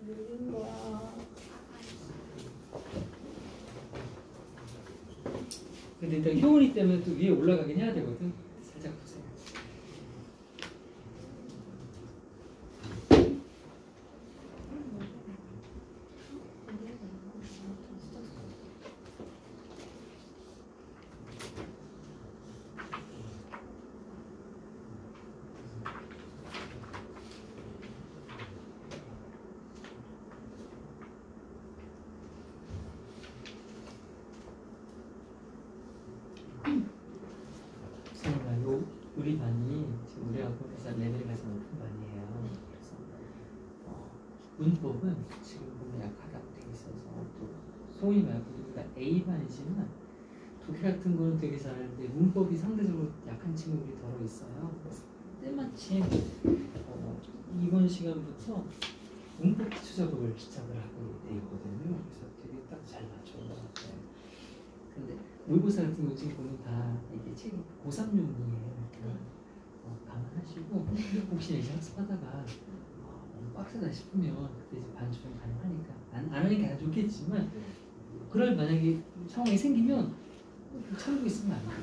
느린 거야. 근데 일단 효은이 때문에 또 위에 올라가긴 해야 되거든. 살짝 보세요. 우리 반이 지금 우리 학교에서 레벨이 가장 높은 반이에요. 그래서 문법은 지금 보면 약하다고 돼 있어서 또 소위 말하면 우리가 A반이지만 독해 같은 거는 되게 잘하는데 문법이 상대적으로 약한 친구들이 더러 있어요. 그래서 때마침 이번 시간부터 문법 기초 작업을 시작을 하고 돼 있거든요. 그래서 되게 딱 잘 맞춰온 것 같아요. 근데 모의고사 같은 거 지금 보면 다 이게 책이 고3용이에요. 감안하시고 혹시 이제 학습하다가 너무 빡세다 싶으면 그때 이제 반 조정 가능하니까 안 하는 게 가장 좋겠지만 그럴 만약에 상황이 생기면 참고 있으면 안 돼요.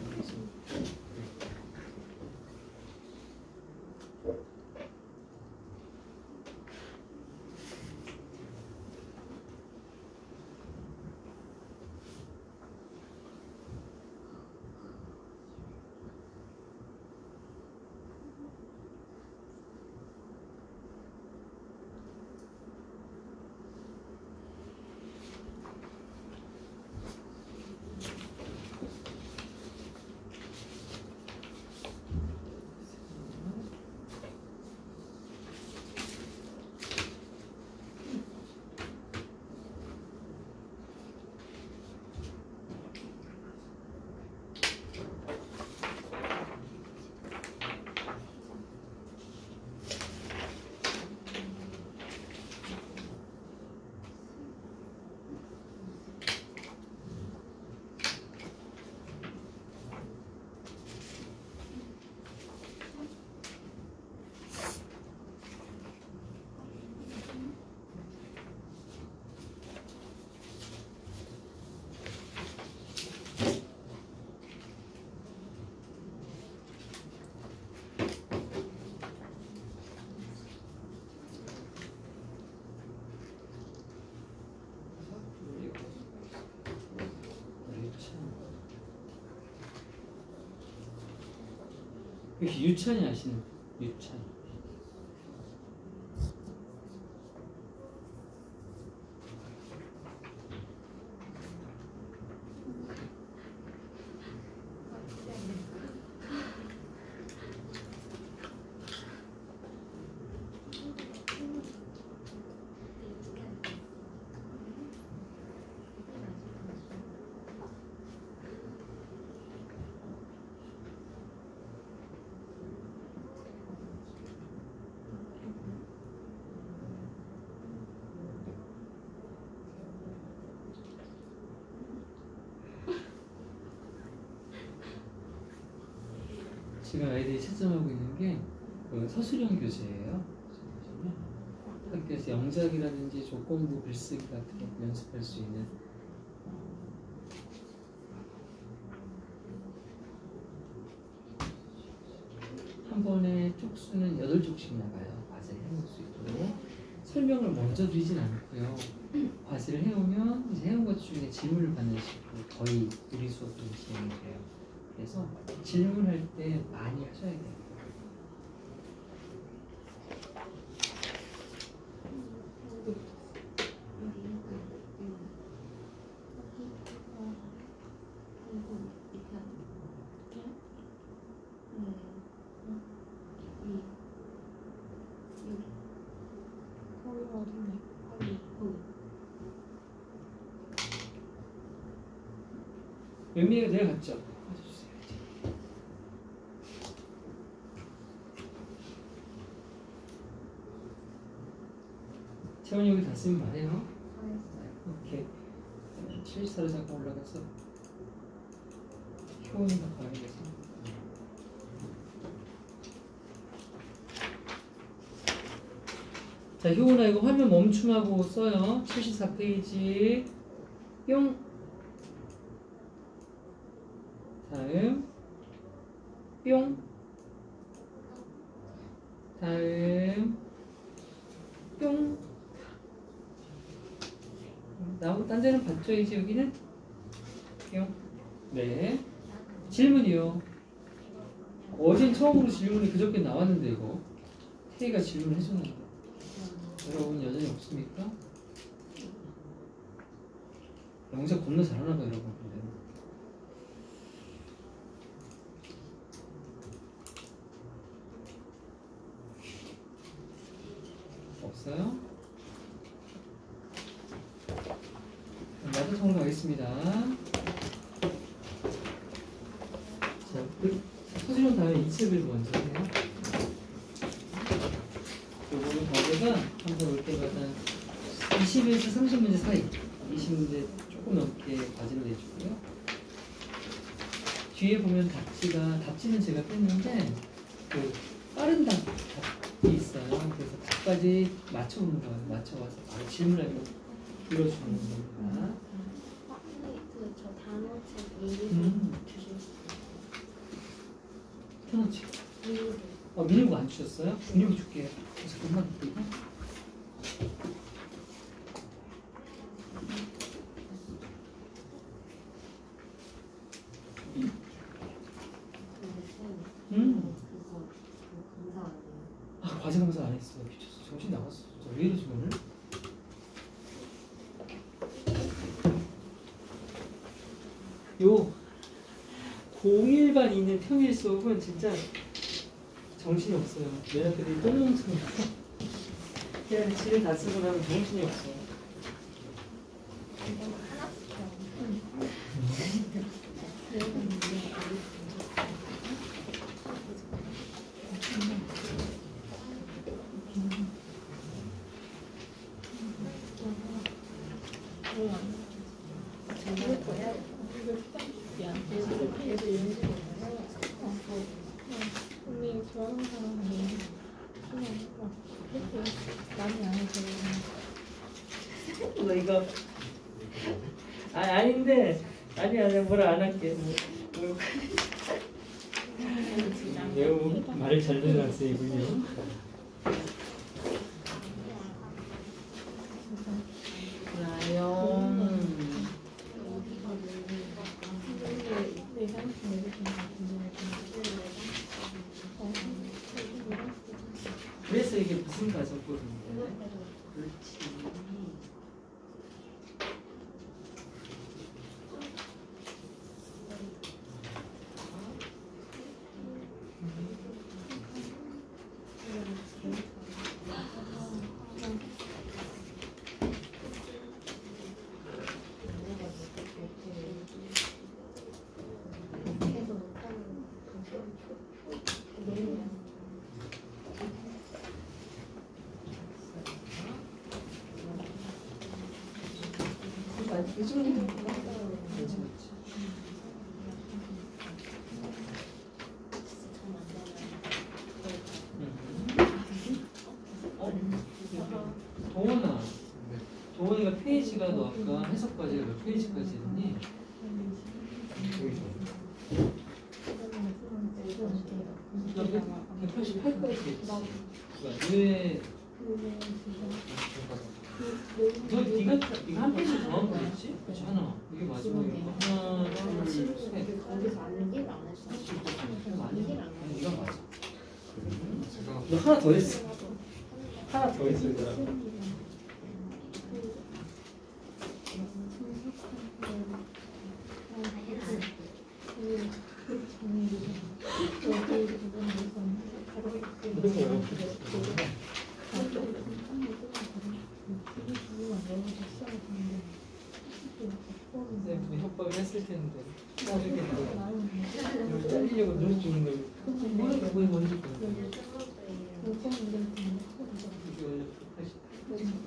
혹시 유찬이 아시는 유찬? 지금 아이들이 채점하고 있는 게 서술형 교재예요. 학교에서 영작이라든지 조건부 글쓰기 같은 거 연습할 수 있는 한 번에 쪽수는 8쪽씩 나가요. 과제 해올 수 있도록 설명을 먼저 드리진 않고요. 과제를 해오면 이제 해온 것 중에 질문을 받는 식으로 거의 우리 수업도 진행이 돼요. 그래서 질문할 때 많이 하셔야 돼요. 몇미가 내려갔죠? 채원이 여기 다 쓰면 말해요. 오케이. 74로 잠깐 올라가서 효은이가 가야돼서 자, 효은아 이거 화면 멈춤하고 써요. 74페이지. 뿅. 다음. 뿅. 다음. 뿅. 나하고 딴 데는 봤죠? 이제 여기는? 뿅. 네. 질문이요. 어젠 처음으로 질문이 그저께 나왔는데 이거. 태희가 질문 해줬는데. 여러분 여전히 없습니까? 영재 겁나 잘하나 봐요, 여러분. 근데. 없어요? 나도 통으로 가겠습니다. 자, 서술형 다음에 이책을 먼저 해요. 요거는 과제가 항상 올 때마다 20에서 30문제 사이, 20문제 조금 넘게 과제로 내주고요. 뒤에 보면 답지는 제가 뺐는데 그 빠른 답이 있어요. 그래서 답까지 맞춰보는 거예요. 맞춰봐서 바로 질문하기로 들어주는 겁니다. 저 단어책 미니북 주실 수 편하지? 있어요? 미니북 안 주셨어요? 미니북 줄게요. 잠깐만. 과제 검사 안 했어. 미쳤어. 정신 나갔어. 왜 이러지 오늘? 요 01반 있는 평일 수업은 진짜 정신이 없어요. 얘네들이 똥멍청이야. 그냥 집에 다 쓰고 나면 정신이 없어. 언니 좋아하는 사람이 많이 안 해서 너 이거 아닌데 아니야 뭐라 안 할게. 매우 말을 잘 듣는 학생이군요. 그래서 이게 무슨 가졌거든요. 그렇지. 도원이가 페이지가 너 아까 해석 과제가 몇 페이지까지 했니? 나 188까지 했지. 왜? 네가 한 페이지 더 한 거였지? 그렇지 하나. 이게 마지막이야. 하나, 둘, 셋. 거기서 안 얘기를 안 했어. 아니 네가 맞아. 너 하나 더 했어. 하나 더 했어 얘들아. 선생님 협박을 했을 텐데 이렇게 잘리려고 눈을 주는 거예요. 뭐야 그거에 뭔지 모르겠어요. 이게 원래 180.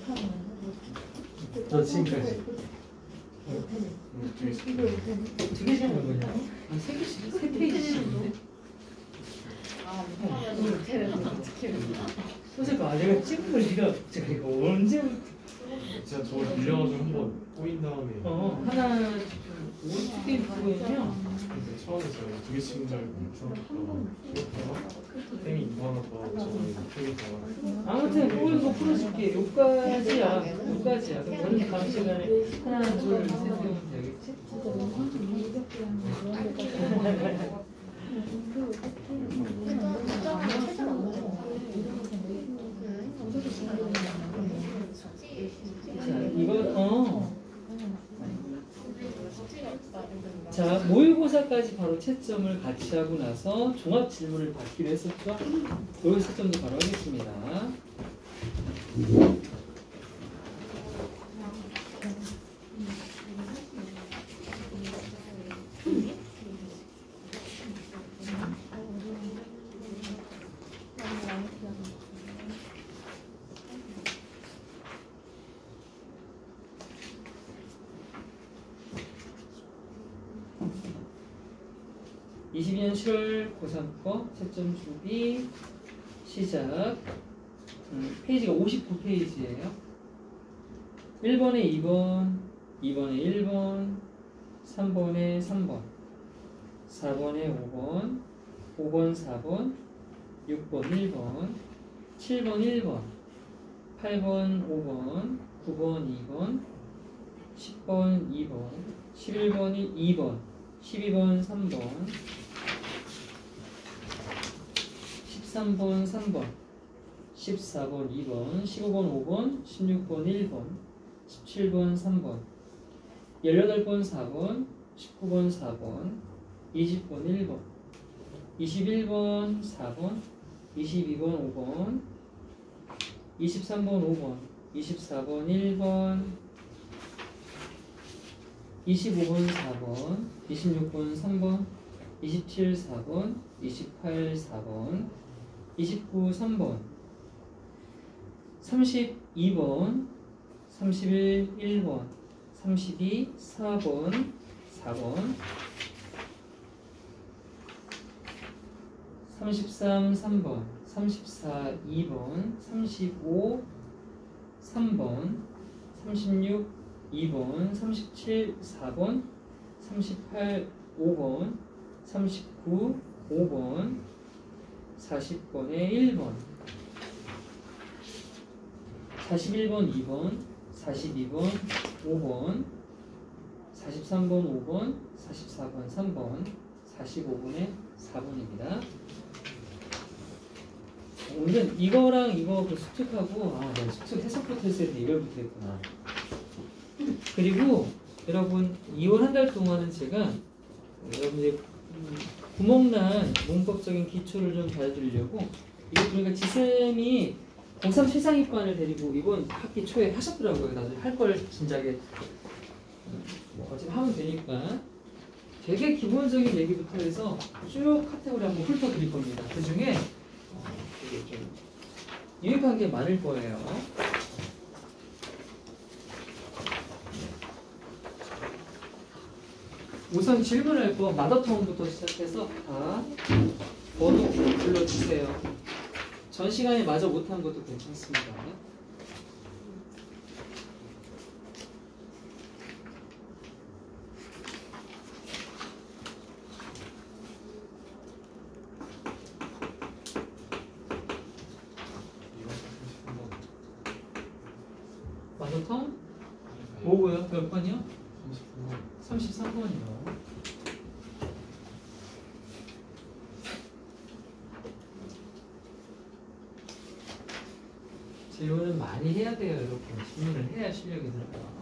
못하는 거야. 저 지금까지 이걸 못하는 두 개씩 먹으냐? 세 개씩, 세 페이지씩인데? 아, 못하면 못해는 어떻게 해야 선생님, 내가 찍은 걸 네가 제가 이거 언제부터 진짜 저걸 빌려가지고 한번 꼬인 다음에 하나 어떻게 보였냐? 처음에서 2개씩인 줄 알고 쌤이 인사하다가 저번에 못하겠다가 아무튼 모든 거 풀어줄게. 요까지야. 요까지야. 그럼 오늘 다음 시간에 하나, 둘, 셋 해보면 되겠지? 자, 이거 자, 모의고사까지 바로 채점을 같이 하고 나서 종합 질문을 받기로 했었죠? 여기서 채점도 바로 하겠습니다. (22년 7월 고3 거) 채점 준비 시작. 페이지가 59페이지예요. 1번에 2번, 2번에 1번, 3번에 3번, 4번에 5번, 5번 4번, 6번 1번, 7번 1번, 8번 5번, 9번 2번, 10번 2번, 11번이 2번, 12번 3번, 13번 3번, 14번 2번, 15번 5번, 16번 1번, 17번 3번, 18번 4번, 19번 4번, 20번 1번, 21번 4번, 22번 5번, 23번 5번, 24번 1번, 25번 4번, 26번 3번, 27 4번, 28 4번, 29 3번, 32번, 31 1번, 32 4번, 4번, 33 3번, 34 2번, 35 3번, 36 2번, 37 4번, 38 5번, 39 5번, 40번에 1번, 41번 2번, 42번 5번, 43번 5번, 44번 3번, 45번에 4번입니다. 오늘은 이거랑 이거 그 수특하고 내가 수특 해석부터 했어야 돼. 이걸부터 했구나. 그리고 여러분 2월 한 달 동안은 제가 여러분들 구멍난 문법적인 기초를 좀 봐드리려고 이거 보니까 지쌤이 고3 최상위반을 데리고 이번 학기 초에 하셨더라고요. 나중에 할 걸 진작에 어차피 하면 되니까 되게 기본적인 얘기부터 해서 쭉 카테고리 한번 훑어드릴 겁니다. 그 중에 되게 좀 유익한 게 많을 거예요. 우선 질문할 거 마더텅부터 시작해서 다 번호 불러주세요. 전 시간에 마저 못한 것도 괜찮습니다. 마더텅? 뭐고요? 몇 번이요? 33번이요. 질문은 많이 해야 돼요, 여러분. 질문을 해야 실력이 늘어요.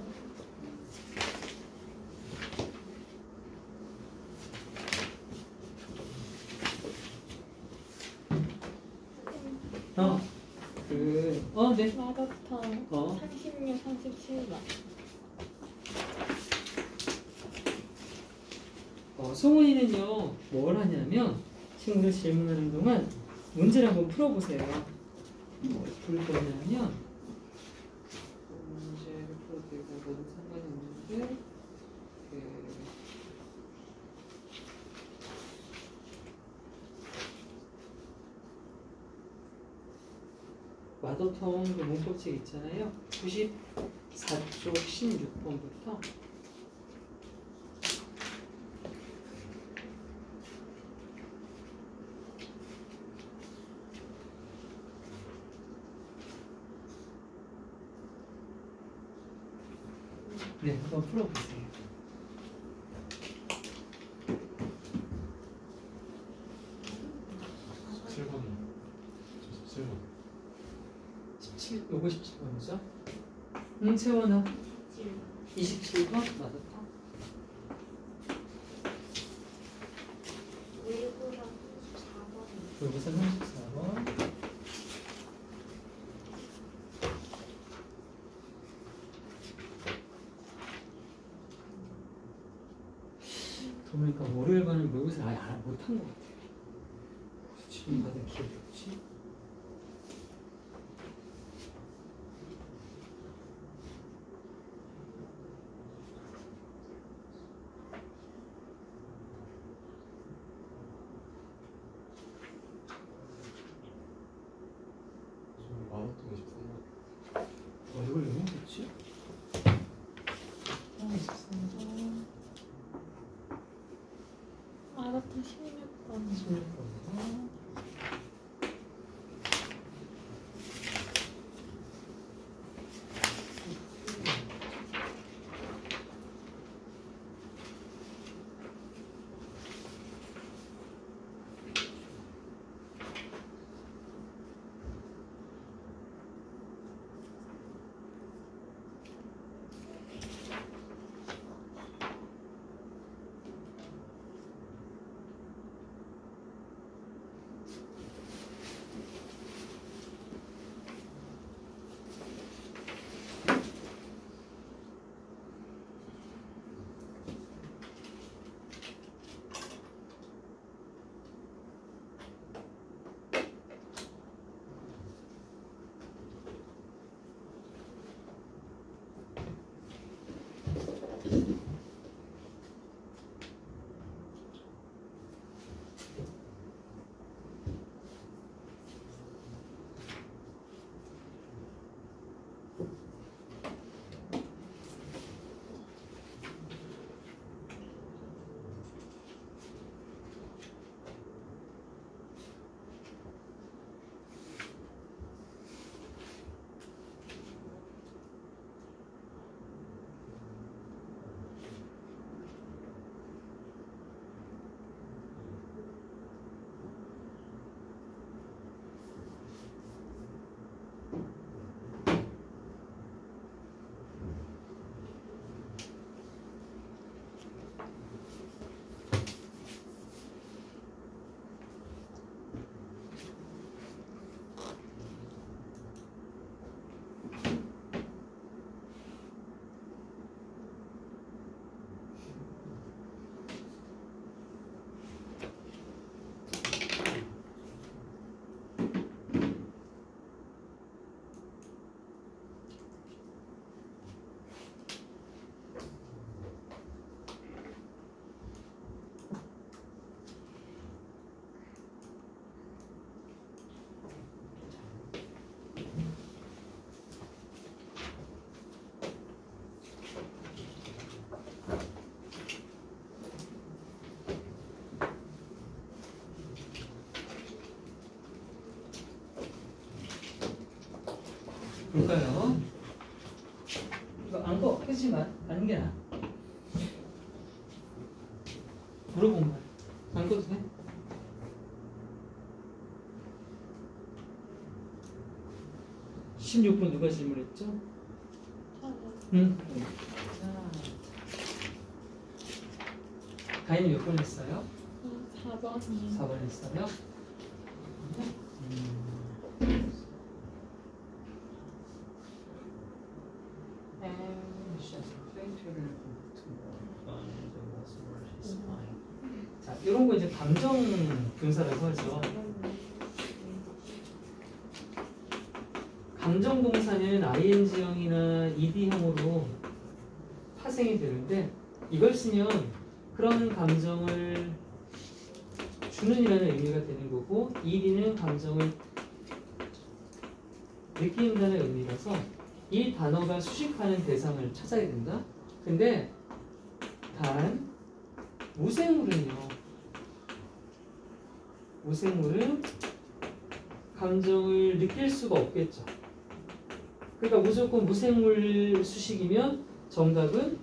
네. 마더텅 36, 37번. 송은이는요, 뭘 하냐면, 친구들 질문하는 동안 문제를 한번 풀어보세요. 뭘 풀 거냐면, 아더통 그 문법책 있잖아요. 94쪽 16번부터 네, 한번 풀어보세요. 17번이요. 17번. 17, 요거 17번이죠? 응, 채원아. 27번? 맞았다. 여기서 34번. 그러니까 월요일 반을 모의고사 아예 못한 것 같아요. 지금 받은 기억이 없지? 지금 마라톤 23번. 이걸 왜 못했지? 23번. 마라톤 16번. 16번이요. 볼까요? 이거 안고 하지만 아는 게 나아. 물어본 거야. 안고도 돼? (16번) 누가 질문했죠? 응. 자, 가인이 몇 번 했어요? 4번이요. 4번 했어요? 자, 이런 거 이제 감정 분사라고 하죠. 감정 동사는 ing형이나 ed형으로 파생이 되는데 이걸 쓰면 그런 감정을 주는이라는 의미가 되는 거고 ed는 감정을 느낀다는 의미라서 이 단어가 수식하는 대상을 찾아야 된다. 근데 단 무생물은 감정을 느낄 수가 없겠죠. 그러니까 무조건 무생물 수식이면 정답은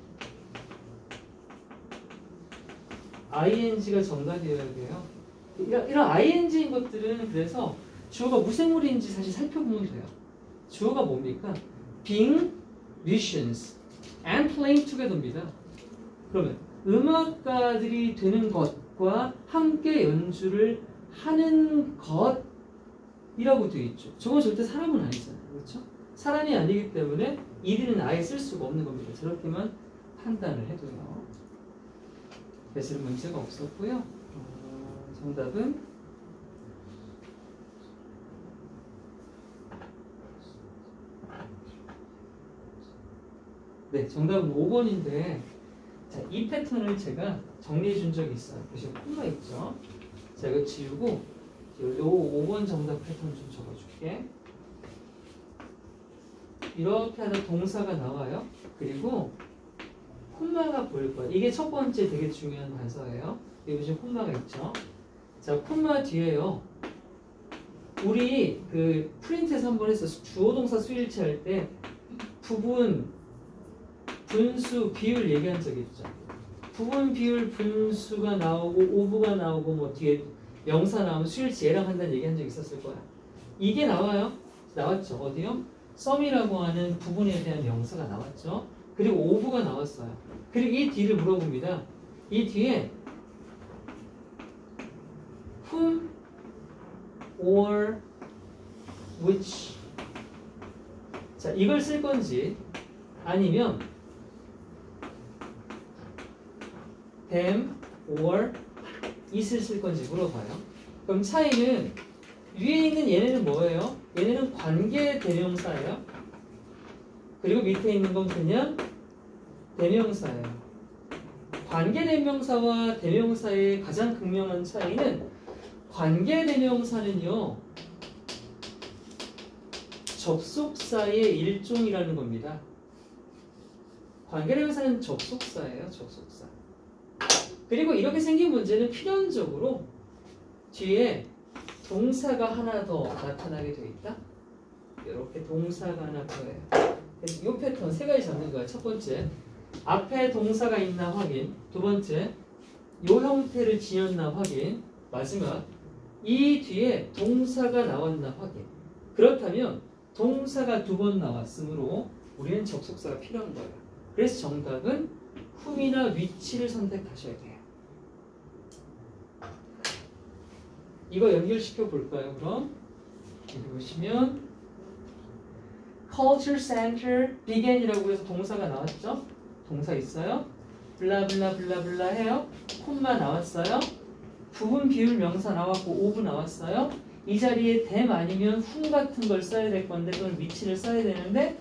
ing가 정답이어야 돼요. 이런 ing인 것들은 그래서 주어가 무생물인지 사실 살펴보면 돼요. 주어가 뭡니까? being musicians and playing together입니다. 그러면 음악가들이 되는 것과 함께 연주를 하는 것이라고 되어 있죠. 저건 절대 사람은 아니잖아요. 그렇죠? 사람이 아니기 때문에 이들은 아예 쓸 수가 없는 겁니다. 저렇게만 판단을 해도요. 배설은 문제가 없었고요. 정답은 네, 정답은 5번인데 자, 이 패턴을 제가 정리해 준 적이 있어요. 보시면 콤마 있죠? 자, 이거 지우고 요 5번 정답 패턴 좀 적어줄게. 이렇게 하다 동사가 나와요. 그리고 콤마가 보일 거예요. 이게 첫 번째 되게 중요한 단서예요. 여기 보시면 콤마가 있죠? 자, 콤마 뒤에요. 우리 그 프린트에서 한번 했어. 주어 동사 수일치 할 때 부분, 분수, 비율 얘기한 적 있죠? 부분, 비율, 분수가 나오고 오브가 나오고 뭐 뒤에 명사 나오면 수일치 얘랑 한다는 얘기한 적 있었을 거야. 이게 나와요. 나왔죠. 어디요? 썸이라고 하는 부분에 대한 명사가 나왔죠. 그리고 오브가 나왔어요. 그리고 이 뒤를 물어봅니다. 이 뒤에 whom or which 자 이걸 쓸 건지 아니면 them or it을 쓸 건지 물어봐요. 그럼 차이는 위에 있는 얘네는 뭐예요? 얘네는 관계 대명사예요. 그리고 밑에 있는 건 그냥 대명사예요. 관계 대명사와 대명사의 가장 극명한 차이는 관계 대명사는요. 접속사의 일종이라는 겁니다. 관계 대명사는 접속사예요. 접속사. 그리고 이렇게 생긴 문제는 필연적으로 뒤에 동사가 하나 더 나타나게 되어 있다. 이렇게 동사가 하나 더해요. 그래서 이 패턴 세 가지 잡는 거야. 첫 번째, 앞에 동사가 있나 확인. 두 번째, 이 형태를 지녔나 확인. 마지막, 이 뒤에 동사가 나왔나 확인. 그렇다면 동사가 2번 나왔으므로 우리는 접속사가 필요한 거예요. 그래서 정답은 whom이나 which를 선택하셔야 돼요. 이거 연결시켜 볼까요? 그럼 여기 보시면 culture center began이라고 해서 동사가 나왔죠? 동사 있어요? 블라블라 블라블라 해요? 콤마 나왔어요? 부분 비율 명사 나왔고 오브 나왔어요? 이 자리에 them 아니면 whom 같은 걸 써야 될 건데 또는 which를 써야 되는데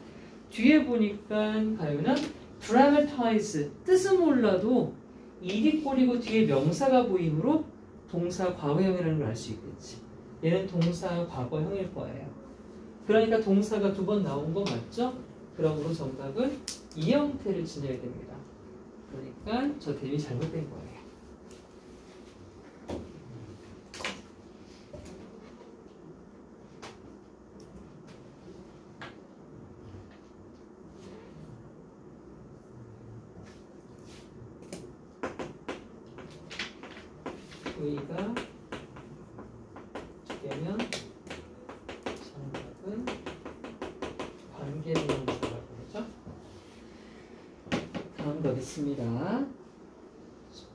뒤에 보니까 가요는 dramatize 뜻은 몰라도 이디 꼴이고 뒤에 명사가 보이므로 동사 과거형이라는 걸 알 수 있겠지. 얘는 동사 과거형일 거예요. 그러니까 동사가 2번 나온 거 맞죠? 그러므로 정답은 이 형태를 지녀야 됩니다. 그러니까 저 대이 잘못된 거예요. V가 되면 정답은 관계대명사라고 그러죠. 다음 가겠습니다.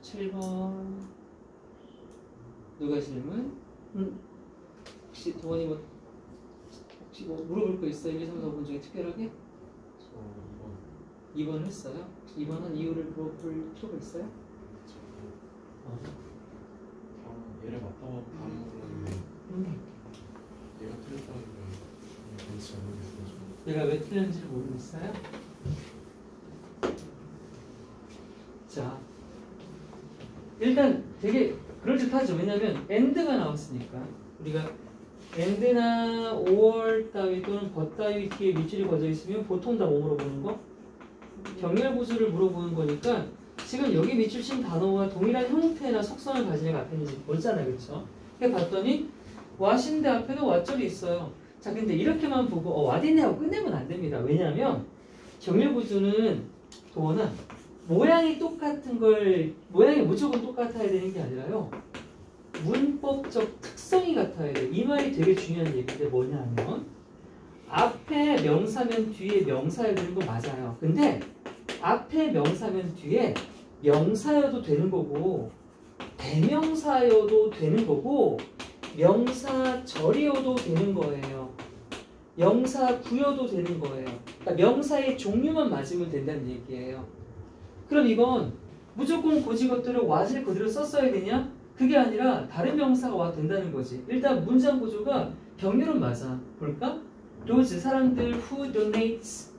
17번 누가 질문? 혹시 동원이 뭐 혹시 뭐 물어볼 거 있어요? 1, 2, 3, 4번 중에 특별하게? 저 2번 했어요? 2번 한 이유를 물어볼 필요가 있어요? 얘를 맞다고 다른 거는 얘가 틀렸다는 게 뭔지 모르겠어요. 얘가 왜 틀렸는지를 모르겠어요? 자, 일단 되게 그럴듯하죠. 왜냐하면 and가 나왔으니까 우리가 and나 or 따위 또는 but 따위 뒤에 밑줄이 거져 있으면 보통 다 뭐 물어보는 거? 병렬 구조를 물어보는 거니까 지금 여기 밑줄 친 단어와 동일한 형태나 속성을 가진 애가 앞에 있는지 보잖아요. 그쵸? 그래서 봤더니 what인데 앞에도 what절이 있어요. 자, 근데 이렇게만 보고 what 있네 하고 끝내면 안 됩니다. 왜냐하면 병렬 구조는 도원아 모양이 똑같은 걸 모양이 무조건 똑같아야 되는 게 아니라요. 문법적 특성이 같아야 돼. 이 말이 되게 중요한 얘기인데 뭐냐면 앞에 명사면 뒤에 명사여야 되는 거 맞아요. 근데 앞에 명사면 뒤에 명사여도 되는 거고 대명사여도 되는 거고 명사절이어도 되는 거예요. 명사구여도 되는 거예요. 그러니까 명사의 종류만 맞으면 된다는 얘기예요. 그럼 이건 무조건 고지 것들을 what을 그대로 썼어야 되냐? 그게 아니라 다른 명사가 와 된다는 거지. 일단 문장 구조가 병렬은 맞아. 볼까? those 사람들 who donates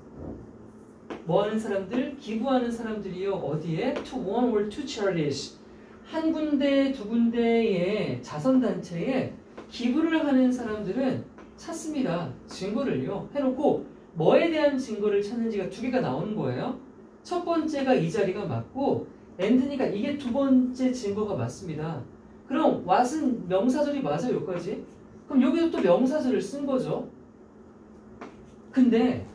뭐 하는 사람들? 기부하는 사람들이요. 어디에? to one or two charities 한 군데 두 군데의 자선단체에 기부를 하는 사람들은 찾습니다. 증거를요. 해놓고 뭐에 대한 증거를 찾는지가 두 개가 나오는 거예요. 첫 번째가 이 자리가 맞고 and니까 이게 두 번째 증거가 맞습니다. 그럼 what은 명사절이 맞아요. 여기까지. 그럼 여기도 또 명사절을 쓴 거죠. 근데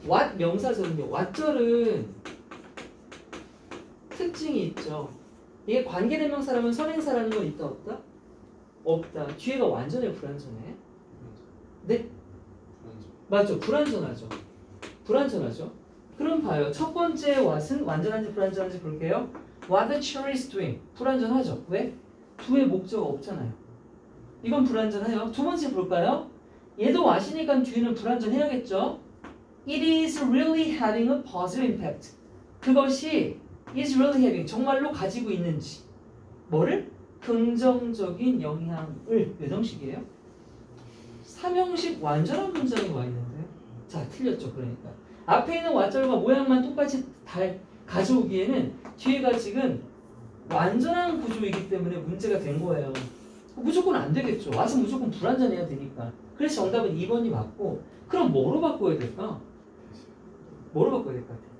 what 명사절은요. what절은 특징이 있죠. 이게 관계대명사라면 선행사라는 건 있다 없다? 없다. 뒤에가 완전해 불완전해? 네? 맞죠. 불완전하죠. 불완전하죠. 그럼 봐요. 첫 번째 what은 완전한지 불완전한지 볼게요. What the cherry is doing. 불완전하죠. 왜? 두의 목적어 없잖아요. 이건 불완전해요. 두 번째 볼까요? 얘도 what이니까 뒤에는 불완전해야겠죠. It is really having a positive impact. 그것이 is really having 정말로 가지고 있는지 뭐를? 긍정적인 영향을 몇 형식이에요? 3형식 완전한 문장이 와 있는데요. 자, 틀렸죠. 그러니까 앞에 있는 what절과 모양만 똑같이 가져오기에는 뒤에가 지금 완전한 구조이기 때문에 문제가 된 거예요. 무조건 안 되겠죠. what은 무조건 불완전해야 되니까. 그래서 정답은 2번이 맞고 그럼 뭐로 바꿔야 될까? 뭐로 바꿔야 될 것 같아요?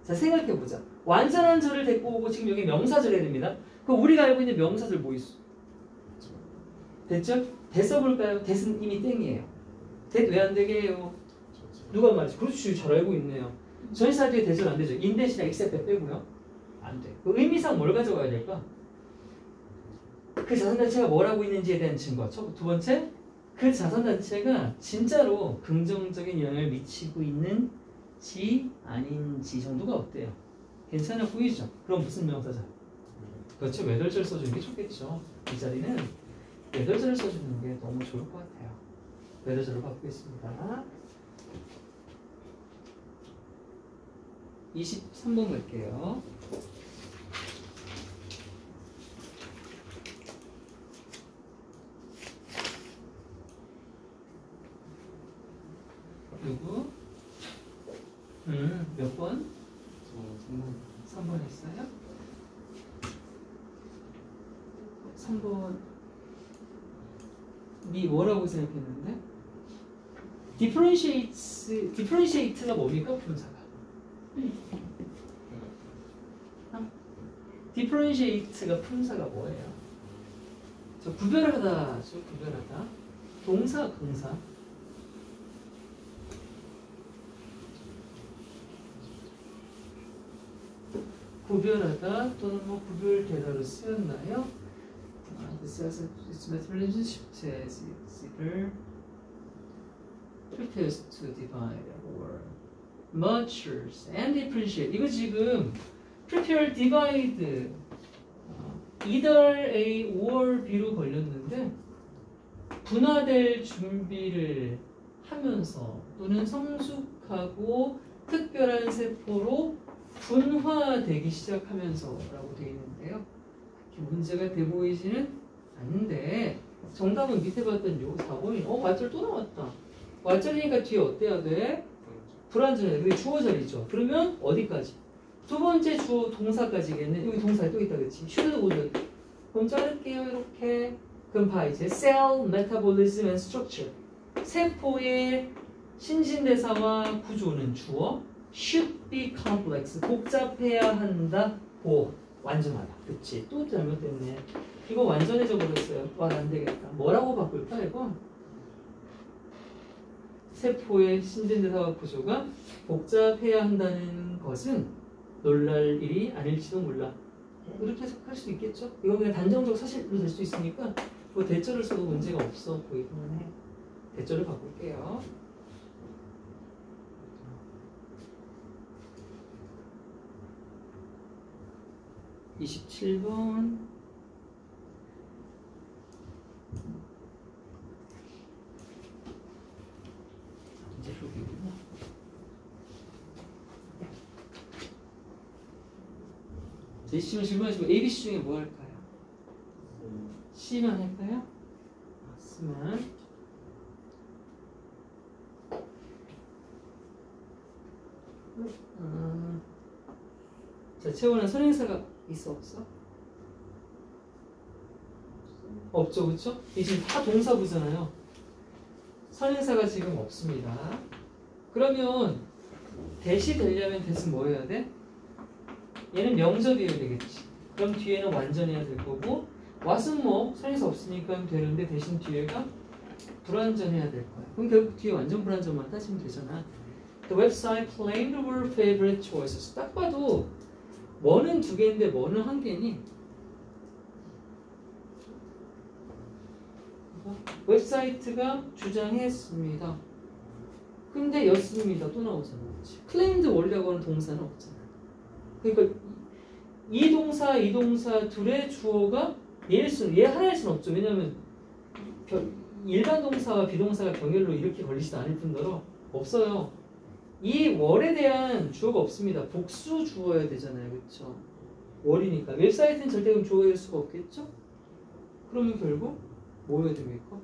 자, 생각해보자. 완전한 절을 데리고 오고 지금 여기 명사절 해야 됩니다. 그럼 우리가 알고 있는 명사절 뭐 있어? 됐죠? 대 써볼까요? 대는 이미 땡이에요. 대 왜 안 되게 해요? 누가 말했지? 그렇지, 잘 알고 있네요. 전치사 뒤에 대절 안 되죠. 인대시나 except 빼고요. 안 돼. 그 의미상 뭘 가져가야 될까? 그 자선단체가 뭘 하고 있는지에 대한 증거. 두 번째, 그 자선단체가 진짜로 긍정적인 영향을 미치고 있는지 아닌지 정도가 어때요? 괜찮아 보이죠? 그럼 무슨 명사죠? 그렇죠. 외덜절 써주는 게 좋겠죠. 이 자리는 외덜절을 써주는 게 너무 좋을 것 같아요. 외덜절을 바꾸겠습니다. 23번 볼게요. 누구? 몇 번? 저 3번 했어요? 3번 니 뭐라고 생각했는데? differentiate가 뭡니까? 분사가. differentiate가 품사가 뭐예요? 저 구별하다죠. 구별하다. 동사, 동사. 구별하다 또는 뭐 구별되다로 쓰였나요? This is its relationship says it's either prepares to divide or matures and differentiate. 이거 지금 prepare, divide either A or B로 걸렸는데 분화될 준비를 하면서 또는 성숙하고 특별한 세포로 분화되기 시작하면서라고 되어 있는데요. 문제가 돼 보이지는 않는데 정답은 밑에 봤던 요 4번이 왓절 또 나왔다. 왓절이니까 뒤에 어때야 돼? 불완전해. 그게 주어절이죠. 그러면 어디까지? 두 번째 주어 동사까지겠네. 여기 동사 또 있다 그치? 슈드 오드. 그럼 자를게요 이렇게. 그럼 봐 이제 cell metabolism and structure. 세포의 신진대사와 구조는 주어 should be complex. 복잡해야 한다. 오, 완전하다. 그치? 또 잘못됐네. 이거 완전해져 버렸어요. 와, 안 되겠다. 뭐라고 바꿀까 이거? 세포의 신진대사와 구조가 복잡해야 한다는 것은 놀랄 일이 아닐지도 몰라. 이렇게 해석할 수 있겠죠? 이거 그냥 단정적 사실로 될 수 있으니까 뭐 대절을 써도 문제가 없어 보이기는 해. 대절을 바꿀게요. (27번) 이제 여기구나. 자, 이 시험을 질문하시고 ABC 중에 뭐 할까요? C만 할까요? C만. 자, 채원은 선행사가 있어 없어? 없죠, 그렇죠? 이 지금 다 동사구잖아요. 선행사가 지금 없습니다. 그러면 대시 되려면 대신 뭐 해야 돼? 얘는 명접이어야 되겠지. 그럼 뒤에는 완전해야 될 거고 what은 뭐 선행사 없으니까 되는데 대신 뒤에가 불완전해야 될 거야. 그럼 결국 뒤에 완전 불완전만 따지면 되잖아. The website claimed were favorite choices. 딱 봐도 뭐는 두 개인데 뭐는 한 개니? 웹사이트가 주장했습니다. 근데 였습니다. 또 나오잖아. claimed 원래라고 하는 동사는 없잖아. 그러니까 이 동사 둘의 주어가 얘 하나일 수는 없죠. 왜냐하면 일반 동사와 비동사가 병렬로 이렇게 걸리지도 않을 뿐더러 없어요. 이 월에 대한 주어가 없습니다. 복수 주어야 되잖아요. 그렇죠? 월이니까. 웹사이트는 절대 그럼 주어야 될 수가 없겠죠? 그러면 결국 뭐 해야 됩니까?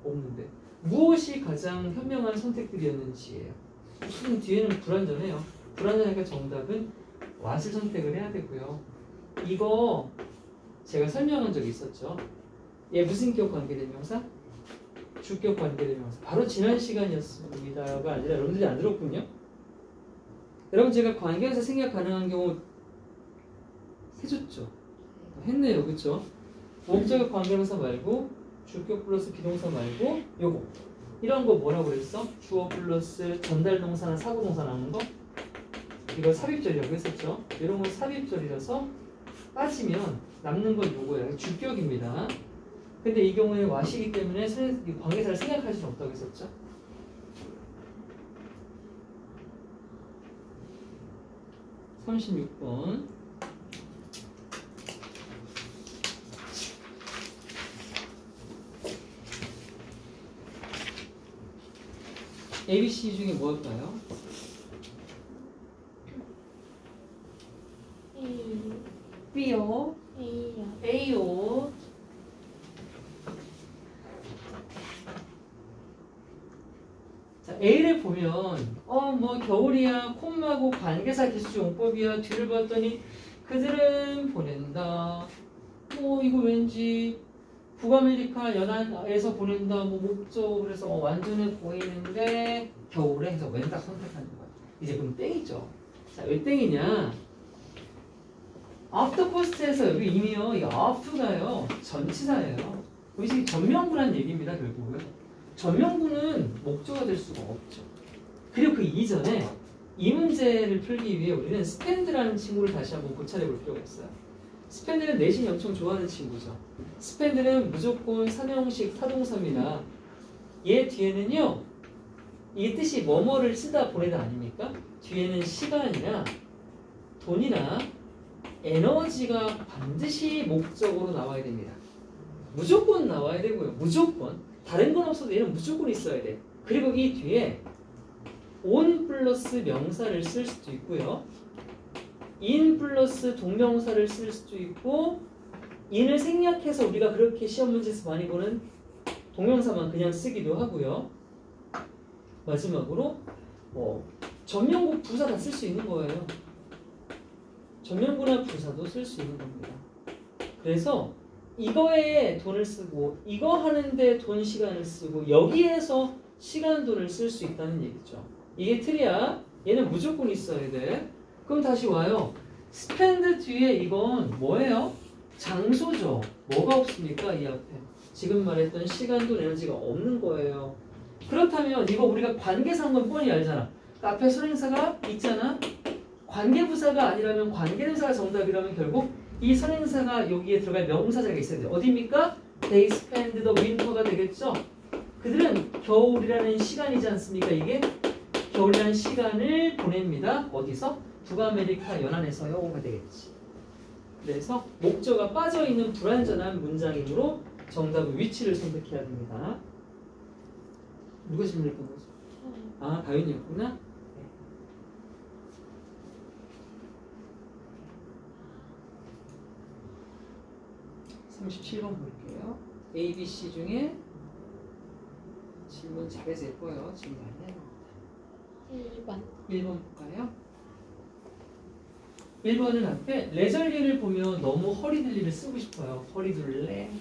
없는데. 무엇이 가장 현명한 선택들이었는지예요. 뒤에는 불완전해요. 불완전하니까 정답은 what을 선택을 해야 되고요. 이거 제가 설명한 적이 있었죠. 얘 무슨 격 관계대명사? 주격 관계대명사. 바로 지난 시간이었습니다가 아니라 여러분들이 안 들었군요. 여러분 제가 관계에서 생각 가능한 경우 해줬죠. 했네요. 그쵸? 목적격 관계대명사 말고 주격 플러스 비동사 말고 요거 이런 거 뭐라고 그랬어? 주어 플러스 전달동사나 사고동사 나오는 거? 이거 삽입절이라고 했었죠. 이런 건 삽입절이라서 빠지면 남는 건 요거예요. 주격입니다. 근데 이 경우에 what이기 때문에 관계사를 생각할 수는 없다고 했었죠. (36번) ABC 중에 뭐 할까요? B요. A요. 자, A를 보면 뭐 겨울이야 콤마고 관계사 기술 용법이야 뒤를 봤더니 그들은 보낸다. 뭐 이거 왠지 북아메리카 연안에서 보낸다. 뭐 목적 그래서 완전해 보이는데 겨울에 해서 왠 딱 선택하는 거야. 이제 그럼 땡이죠. 자, 왜 땡이냐? after post에서 여기 이미요. 이 after가요. 전치사예요. 이게 전명구라는 얘기입니다. 결국은. 전명구는 목조가 될 수가 없죠. 그리고 그 이전에 이 문제를 풀기 위해 우리는 스펜드라는 친구를 다시 한번 고찰해 볼 필요가 있어요. 스펜드는 내신이 엄청 좋아하는 친구죠. 스펜드는 무조건 삼형식 타동사입니다. 얘 뒤에는요. 이게 뜻이 뭐뭐를 쓰다 보내다 아닙니까? 뒤에는 시간이나 돈이나 에너지가 반드시 목적으로 나와야 됩니다. 무조건 나와야 되고요. 무조건. 다른 건 없어도 얘는 무조건 있어야 돼. 그리고 이 뒤에 on 플러스 명사를 쓸 수도 있고요. in 플러스 동명사를 쓸 수도 있고 in을 생략해서 우리가 그렇게 시험 문제에서 많이 보는 동명사만 그냥 쓰기도 하고요. 마지막으로 전명구 부사 다 쓸 수 있는 거예요. 전명구나 부사도 쓸 수 있는 겁니다. 그래서 이거에 돈을 쓰고 이거 하는데 돈 시간을 쓰고 여기에서 시간 돈을 쓸 수 있다는 얘기죠. 이게 틀이야. 얘는 무조건 있어야 돼. 그럼 다시 와요. spend 뒤에 이건 뭐예요? 장소죠. 뭐가 없습니까? 이 앞에. 지금 말했던 시간 돈 에너지가 없는 거예요. 그렇다면 이거 우리가 관계상은 뻔히 알잖아. 그 앞에 선행사가 있잖아. 관계부사가 아니라면 관계대사가 정답이라면 결국 이 선행사가 여기에 들어갈 명사자가 있어야 돼요. 어디입니까? They spend the winter가 되겠죠? 그들은 겨울이라는 시간이지 않습니까? 이게 겨울이라는 시간을 보냅니다. 어디서? 북아메리카 연안에서요가 되겠지. 그래서 목적어가 빠져있는 불완전한 문장이므로 정답은 위치를 선택해야 됩니다. 누가 질문했던 거죠? 아, 다윤이었구나. 37번 볼게요. A, B, C 중에 질문 잘해서 예뻐요. 지금 많이 해요. 1번. 1번 볼까요? 1번은 앞에 레저리를 보면 너무 허리들리를 쓰고 싶어요. 허리둘레.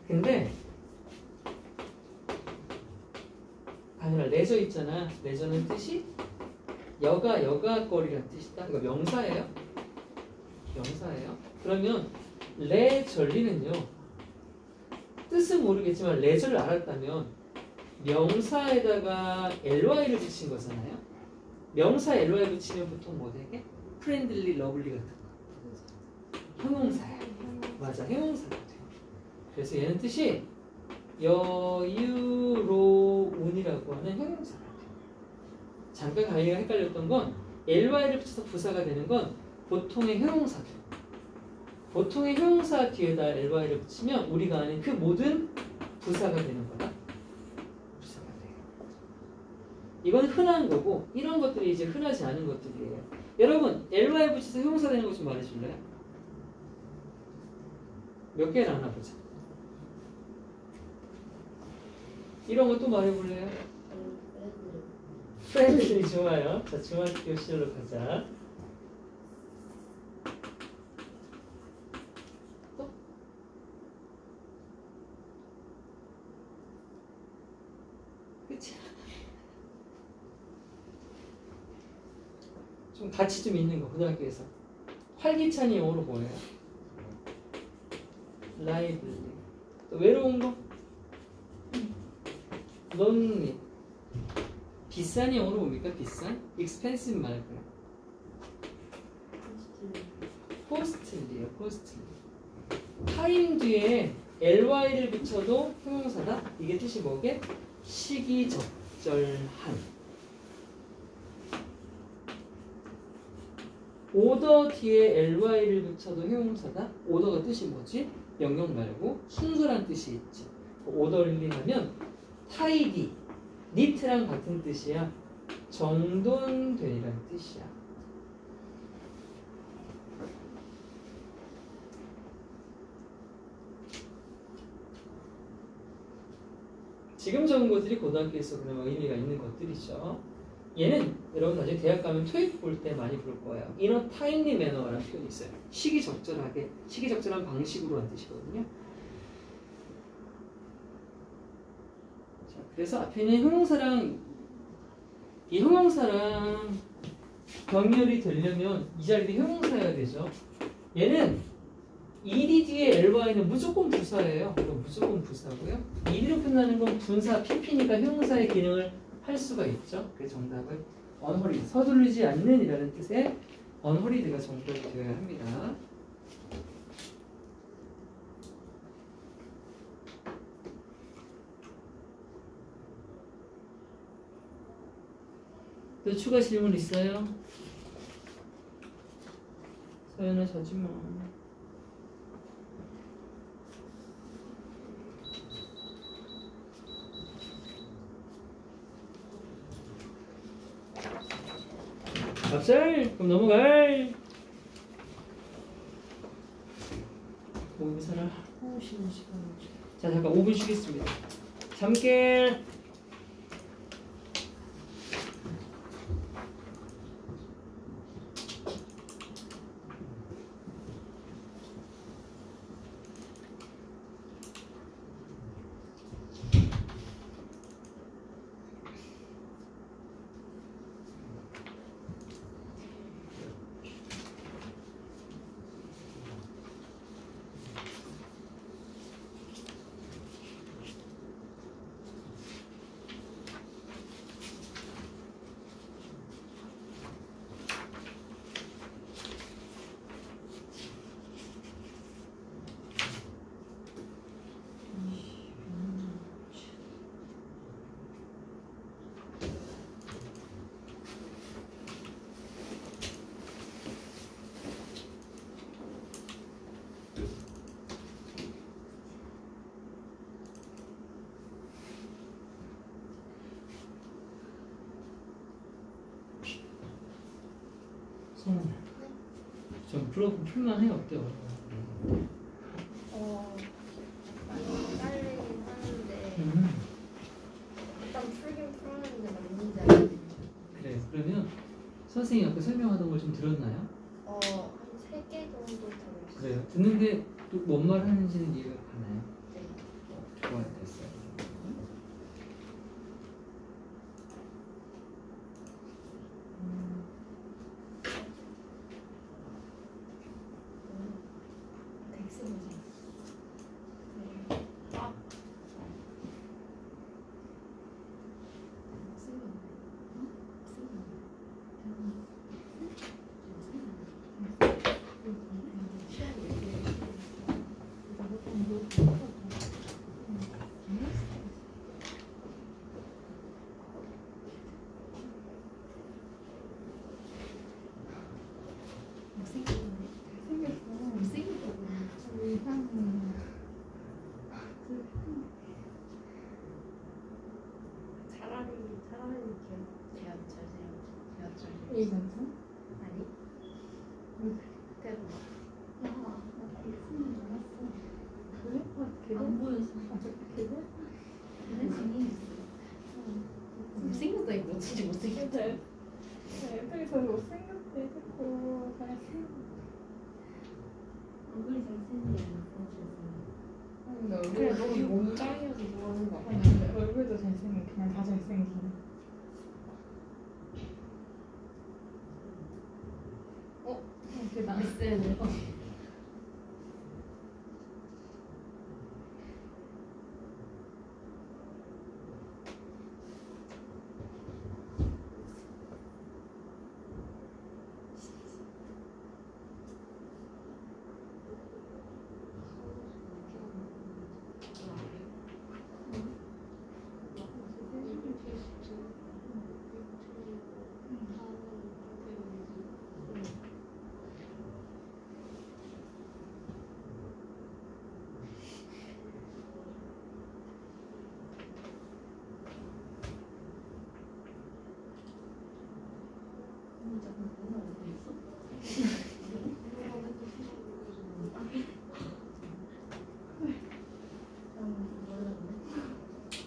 근데 아니라 레저 있잖아. 레저는 뜻이 여가거리라는 뜻이다. 이거 명사예요? 명사예요? 그러면 레절리는요. 뜻은 모르겠지만 레저를 알았다면 명사에다가 ly를 붙인 거잖아요. 명사 ly 붙이면 보통 뭐 되게? 프렌들리, 러블리 같은 거. 형용사야. 맞아, 형용사가 돼. 그래서 얘는 뜻이 여유로운이라고 하는 형용사가 돼. 잠깐 가희가 헷갈렸던 건 ly를 붙여서 부사가 되는 건 보통의 형용사들. 보통의 형용사 뒤에다 ly를 붙이면 우리가 아는 그 모든 부사가 되는 거다. 부사가 돼요. 이건 흔한 거고 이런 것들이 이제 흔하지 않은 것들이에요. 여러분 ly 붙여서 형용사 되는 거 좀 말해줄래요? 몇 개를 하나 보자. 이런 거 또 말해볼래요? 프렌들리 좋아요. 자, 중학교 시절로 가자. 또? 그치? 좀 가치 좀 있는 거, 고등학교에서. 활기찬이 영어로 뭐예요? 라이블리. 또 외로운 거? lonely. 비싼이 영어로 뭡니까? 비싼? expensive 말고요. costly예요. costly. 타임 뒤에 ly를 붙여도 형용사다. 이게 뜻이 뭐게? 시기적절한. order 뒤에 ly를 붙여도 형용사다. order가 뜻이 뭐지? 명령 말고 순서란 뜻이 있지. orderly 하면 tidy, neat랑 같은 뜻이야. 정돈되리라는 뜻이야. 지금 적은 것들이 고등학교에서 그런 의미가 있는 것들이죠. 얘는 여러분 나중에 대학 가면 토익 볼 때 많이 볼 거예요. In a timely manner라는 표현이 있어요. 시기적절하게, 시기적절한 방식으로 하는 뜻이거든요. 자, 그래서 앞에 있는 형용사랑 이 형용사랑 병렬이 되려면 이 자리에 형용사여야 되죠. 얘는 ed 뒤에 ly는 무조건 부사예요. 그럼 무조건 부사고요. ed로 끝나는 건 분사 pp니까 형용사의 기능을 할 수가 있죠. 그래서 정답은 unhurried, 서두르지 않는 이라는 뜻의 unhurried가 정답이 되어야 합니다. 또 추가 질문 있어요? 서연아 자지마. 밥살! 그럼 넘어갈! 5분 살아. 쉬는 시간. 자, 잠깐 5분 쉬겠습니다. 잠깐! 성훈아. 좀 풀만 해 어때요? 딸리긴 하는데 음. 일단 풀긴 풀었는데 맞는지 알지? 그래. 그러면 선생님이 아까 설명하던 걸 좀 들었나요? 한 3개 정도 들었어요. 그래요. 듣는데 또 뭔 말 하는지는 이해가 가나요? 네. 좋아요. 됐어요. 덱스 보자. 차라리 지하철 이건서? 아니? 그대로 그래? 안 보여서 못생겼다니까 진짜 못생겼다. 근데 옆에서 못생겼대 자꾸 잘생겼대. 얼굴이 잘생긴 근데 그래 얼굴이 너무 몸짱이어서 좋아하는 거 아니 같아. 근데 얼굴도 잘생긴 그냥 다 잘생긴. 그게 나. SN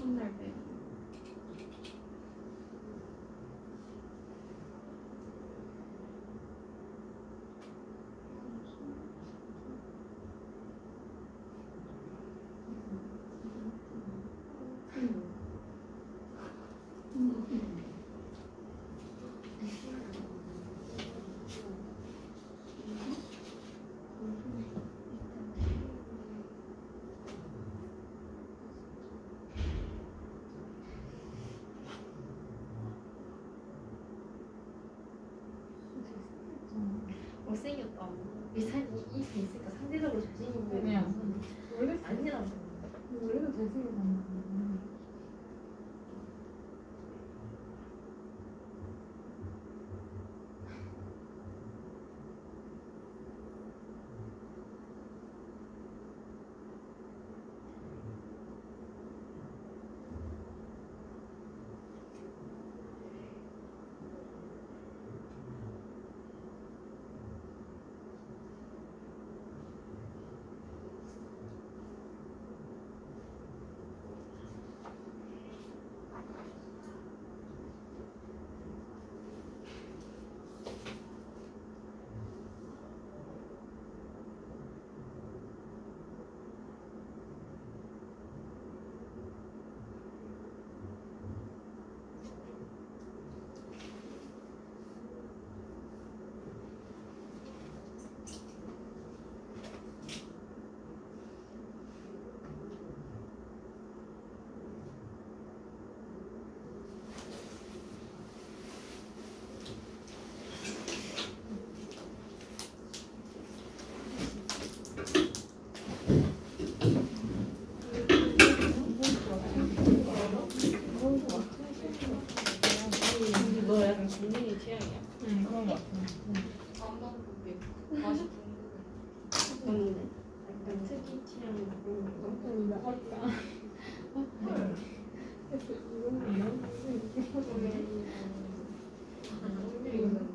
혼날 때 못생겼다고. 이 있으니까 상대적으로 잘생긴 보이는 그냥. 원래 아니라고. 원래도 잘생겼잖아. 너 약간 국민이 취향이야? 응 그런 거 같아. 맞네. 약간 특이 취향 그런 거. 근데 아까 이런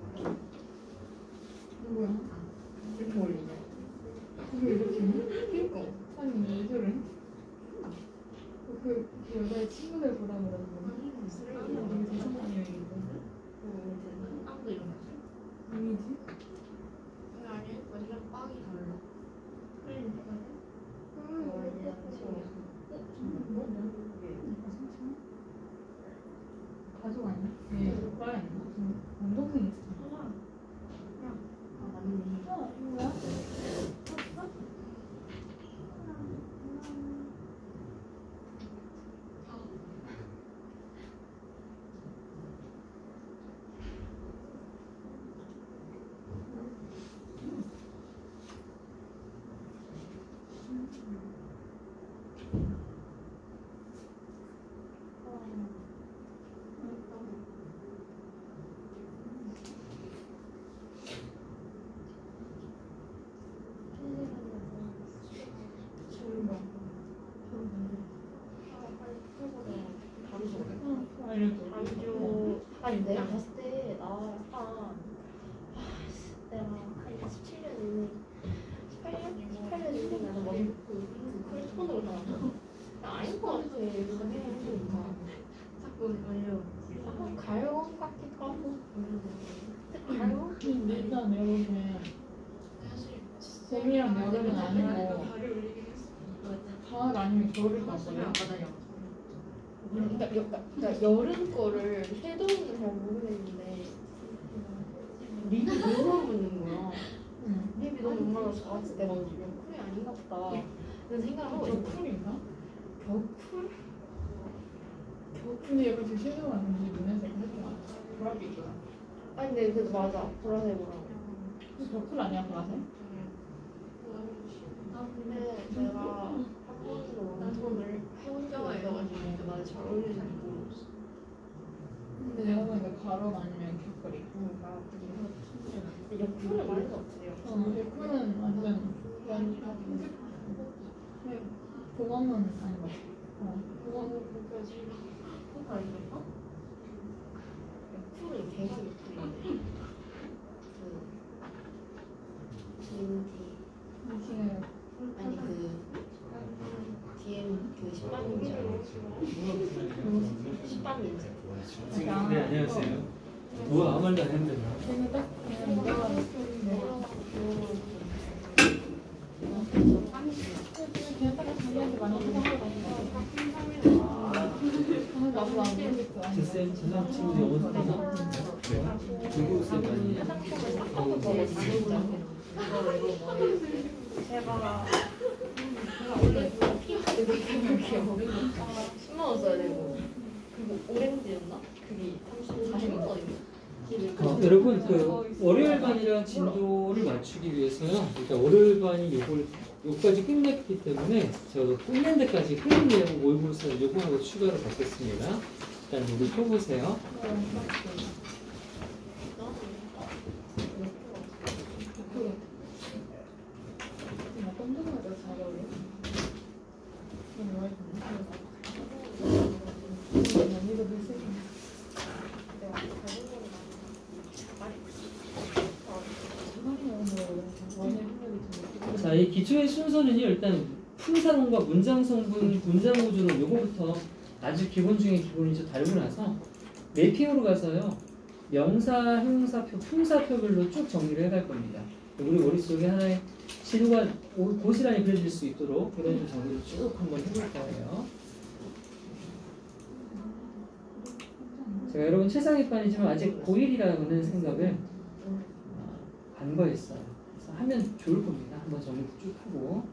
근데 일단 내가 보기엔 봄이랑 여름은 아니고 가을 아니면 겨울일 것 같거든. 그러니까 여름 거를 섀도우는 잘 모르겠는데 립이 너무 붙는 거야. 응. 립이 너무 많아서 아 진짜 내가 쿨이 아닌가 보다 이런 생각을 하고 있어. 쿨인가? 쿨? 근데 약간 좀 섀도우 아닌지 눈에서 살짝 보라빛 있잖아. 아니 근데 그래도 맞아 보라색으로. 쿨 아니야 보라색? 근데 내가 한 번도 웜톤을 해본 적이 없어가지고 나는 잘 어울리지 모르겠어. 근데 내가 보니까 가로 아니면 큐컬이. 나 근데 옆으로 많이 없어요. 쿨은 완전 흰색. 그거는 아닌 것 같아. 그거는 그거 아니었나? 옆으로 계속 옆으로. 흰색. 아니 그 DM 그 10만 인지 네, 안녕하세요. 뭐야, 아무 말도 안 했는데. 걔는 딱 그냥 내가 그냥 딱 자기한테 많이 해서 나도 안 모르겠어. 제 친구 영어 듣나? 중국 쌤 아니에요? 제가 원래 핑크 이렇게 10만 원 써야 되고 그리고 오렌지였나? 그게 34만 원인가? 여러분 그 월요일반이랑 진도를 맞추기 위해서요. 그러니까 월요일반이 요까지 끝냈기 때문에 저 끝낸 데까지 흐름 내용 모의고사 요거하고 추가로 받겠습니다. 일단 우리 펴보세요. 자, 이 기초의 순서는요. 일단 품사론과 문장 성분, 문장 구조론 요거부터 아주 기본 중에 기본이죠. 달고 나서 매핑으로 가서요. 명사, 형용사표, 품사표별로 쭉 정리를 해갈 겁니다. 우리 머릿속에 하나의 시도가 고스란히 그려질 수 있도록 이런 정리를 쭉 한번 해볼 거예요. 제가 여러분 최상위 반이지만 아직 고1이라는 생각을 간거했어요. 그래서 하면 좋을 겁니다. 한번 정리 쭉 하고.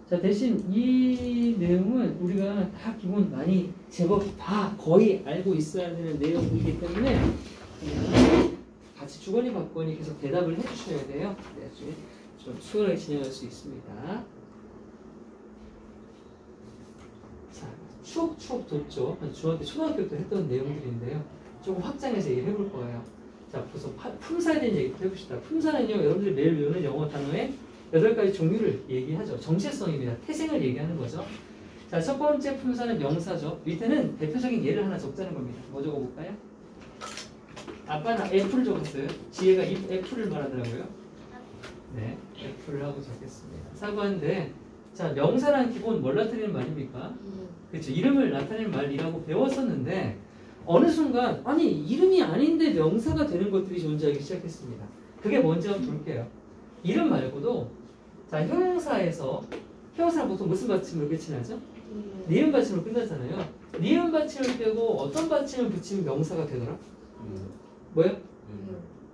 자, 대신 이 내용은 우리가 다 기본 많이 제법 다 거의 알고 있어야 되는 내용이기 때문에 같이 주거니 받거니 계속 대답을 해주셔야 돼요. 네, 좀 수월하게 진행할 수 있습니다. 자, 추억 돋죠. 중학교, 초등학교 때 했던 내용들인데요. 조금 확장해서 얘기를 해볼 거예요. 자, 그래서 품사에 대한 얘기부터 해봅시다. 품사는요, 여러분들이 매일 배우는 영어 단어의 8가지 종류를 얘기하죠. 정체성입니다. 태생을 얘기하는 거죠. 자, 첫 번째 품사는 명사죠. 밑에는 대표적인 예를 하나 적자는 겁니다. 뭐 적어볼까요? 아빠는 애플을 적었어요. 지혜가 애플을 말하더라고요. 네, 애플을 하고 적겠습니다. 사과인데, 자, 명사란 기본 뭘 나타내는 말입니까? 그렇죠. 이름을 나타내는 말이라고 배웠었는데 어느 순간 아니 이름이 아닌데 명사가 되는 것들이 존재하기 시작했습니다. 그게 뭔지 한번 볼게요. 이름 말고도 자, 형용사에서 형용사는 보통 무슨 받침으로 끝이 나죠? 니은 받침으로 끝나잖아요. 니은 받침을 빼고 어떤 받침을 붙이면 명사가 되더라? 뭐요?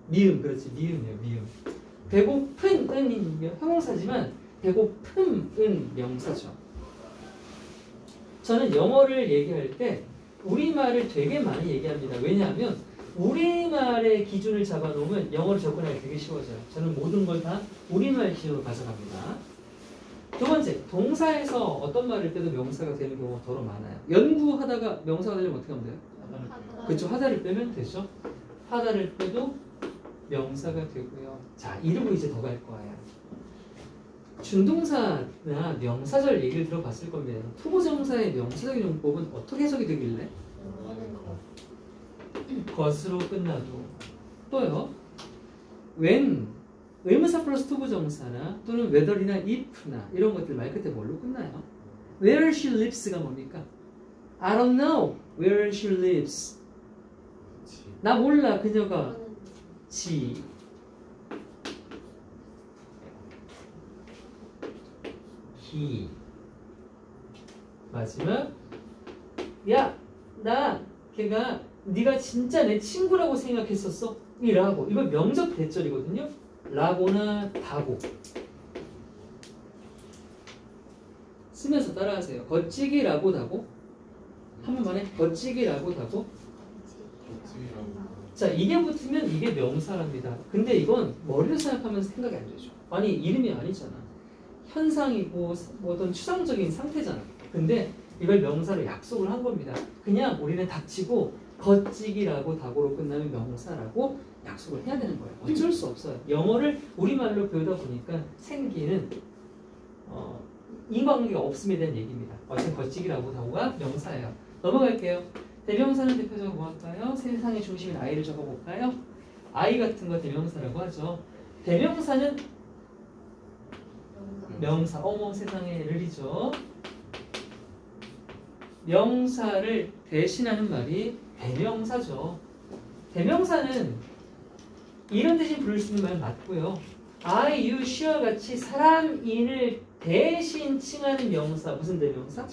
미음. 그렇지. 미음이에요. 미음. 배고픈은 형용사지만 배고픔은 명사죠. 저는 영어를 얘기할 때 우리말을 되게 많이 얘기합니다. 왜냐하면 우리말의 기준을 잡아놓으면 영어를 접근하기 되게 쉬워져요. 저는 모든 걸 다 우리말 기준으로 가져갑니다. 두 번째, 동사에서 어떤 말을 빼도 명사가 되는 경우가 더러 많아요. 연구하다가 명사가 되려면 어떻게 하면 돼요? 그쵸, 하다를 빼면 되죠. 하다를 빼도 명사가 되고요. 자, 이러고 이제 더 갈 거예요. 준동사나 명사절 얘기를 들어봤을 겁니다. 투부정사의 명사적인 용법은 어떻게 해석이 되길래? 것으로 끝나도. 또요. when 의문사 플러스 투부정사나 또는 whether이나 if나 이런 것들 말 끝에 뭘로 끝나요? where she lives가 뭡니까? I don't know where she lives. 나 몰라 그녀가 지 he 마지막 야 나 걔가 네가 진짜 내 친구라고 생각했었어? 이 라고 이거 명적 대절이거든요. 라고나 다고 쓰면서 따라하세요. 거치기라고 다고 한 번만 해. 거치기라고 다고 자 이게 붙으면 이게 명사랍니다. 근데 이건 머리로 생각하면 생각이 안 되죠. 아니 이름이 아니잖아. 현상이고 뭐 어떤 추상적인 상태잖아. 근데 이걸 명사로 약속을 한 겁니다. 그냥 우리는 닥치고 거치기라고 다고로 끝나면 명사라고 약속을 해야 되는 거예요. 어쩔 수 없어요. 영어를 우리말로 배우다 보니까 생기는 인과관계가 없음에 대한 얘기입니다. 어쨌든 거치기라고 다고가 명사예요. 넘어갈게요. 대명사는 대표적으로 뭐 할까요? 세상의 중심인 아이를 적어볼까요? 아이 같은 거 대명사라고 하죠. 대명사는 명사, 어머 세상에 를이죠. 명사를 대신하는 말이 대명사죠. 대명사는 이런 대신 부를 수 있는 말 맞고요. I, you, she와 같이 사람인을 대신 칭하는 명사 무슨 대명사?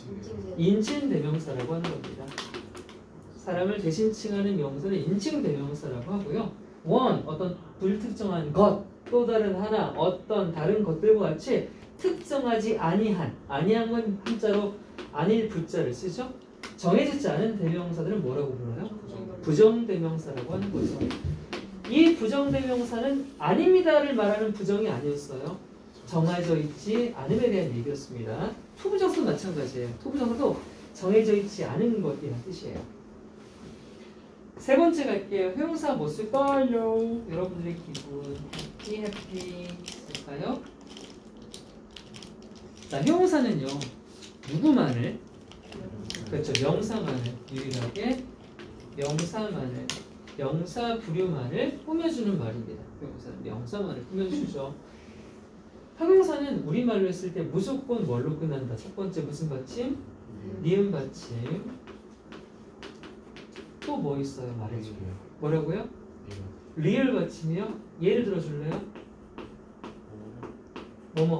인칭 대명사라고 하는 겁니다. 사람을 대신 칭하는 명사를 인칭 대명사라고 하고요. 원, 어떤 불특정한 것, 또 다른 하나, 어떤 다른 것들과 같이 특정하지 아니한 건 한자로 아닐 부자를 쓰죠. 정해지지 않은 대명사들은 뭐라고 불러요? 부정대명사라고 하는 거죠. 이 부정대명사는 아닙니다를 말하는 부정이 아니었어요. 정해져 있지 않음에 대한 얘기였습니다. 투부정사도 마찬가지예요. 투부정사도 정해져 있지 않은 것이라는 뜻이에요. 세 번째 갈게요. 형용사 뭐 쓸까요? 여러분들의 기분 해피 쓸까요? 자, 형용사는요. 누구만을 그렇죠. 명사만을 유일하게 명사만을 명사 부류만을 꾸며주는 말입니다. 형용사는 명사만을 꾸며주죠. 형용사는 우리말로 했을 때 무조건 뭘로 끝난다. 첫 번째 무슨 받침? 니은 받침. 또 뭐 있어요? 말해줘요. 뭐라고요? 리을 받침이요? 예를 들어줄래요? 뭐뭐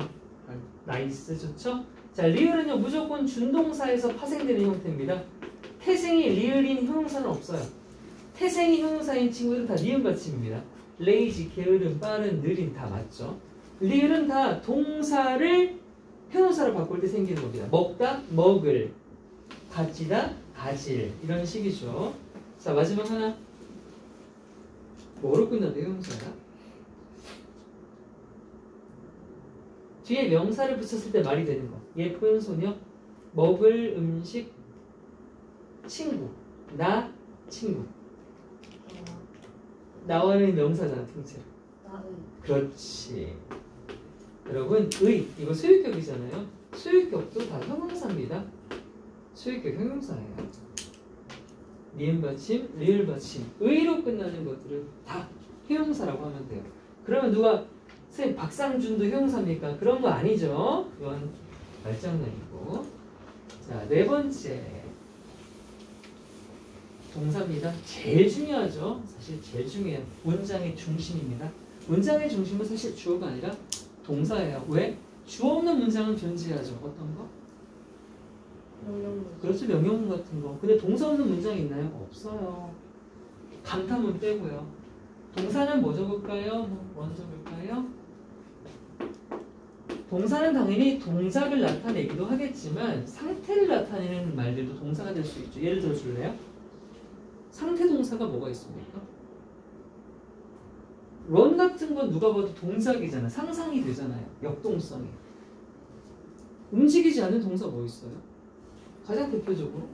나이스 좋죠? 자 리을은요 무조건 준동사에서 파생되는 형태입니다. 태생이 리을인 형용사는 없어요. 태생이 형용사인 친구들은 다 니은 받침입니다. 레이지, 게으름, 빠른, 느린 다 맞죠? 리을은 다 동사를 형용사로 바꿀 때 생기는 겁니다. 먹다, 먹을, 가지다, 가질 이런 식이죠. 자 마지막 하나 뭐로 끝나도 형용사야? 뒤에 명사를 붙였을 때 말이 되는 거. 예쁜 소녀, 먹을 음식, 친구, 나, 친구. 나와는 명사잖아, 통째로. 그렇지. 여러분, 의, 이거 소유격이잖아요. 소유격도 다 형용사입니다. 소유격 형용사예요. 니은 받침, 리을 받침, 의로 끝나는 것들은 다 형용사라고 하면 돼요. 그러면 누가 선생님 박상준도 형용사입니까? 그런 거 아니죠. 이건 말장난이고. 자, 네 번째 동사입니다. 제일 중요하죠. 사실 제일 중요해요. 문장의 중심입니다. 문장의 중심은 사실 주어가 아니라 동사예요. 왜? 주어 없는 문장은 존재하죠. 어떤 거? 그렇죠. 명령문 같은 거. 근데 동사 없는 문장이 있나요? 없어요. 감탄문 빼고요. 동사는 뭐 적을까요? 뭐 적을까요? 동사는 당연히 동작을 나타내기도 하겠지만 상태를 나타내는 말들도 동사가 될 수 있죠. 예를 들어 줄래요? 상태 동사가 뭐가 있습니까? run 같은 건 누가 봐도 동작이잖아. 상상이 되잖아요. 역동성이. 움직이지 않는 동사 뭐 있어요? 가장 대표적으로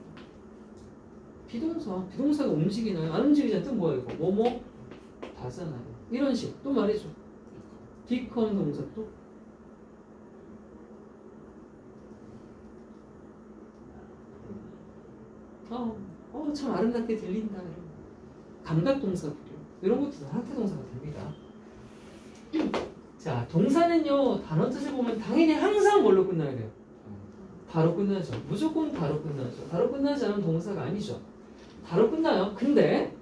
비동사. 비동사가 움직이나요? 안 움직이지 않는 뜻 뭐야 이거? 뭐뭐 다잖아요. 이런 식. 또 말이죠. become 동사 또 참 아름답게 들린다. 감각동사 이런 것도 상태동사가 됩니다. 자, 동사는요 단어 뜻을 보면 당연히 항상 뭘로 끝나야 돼요? 바로 끝나죠. 무조건 바로 끝나죠. 바로 끝나지 않은 동사가 아니죠. 바로 끝나요. 근데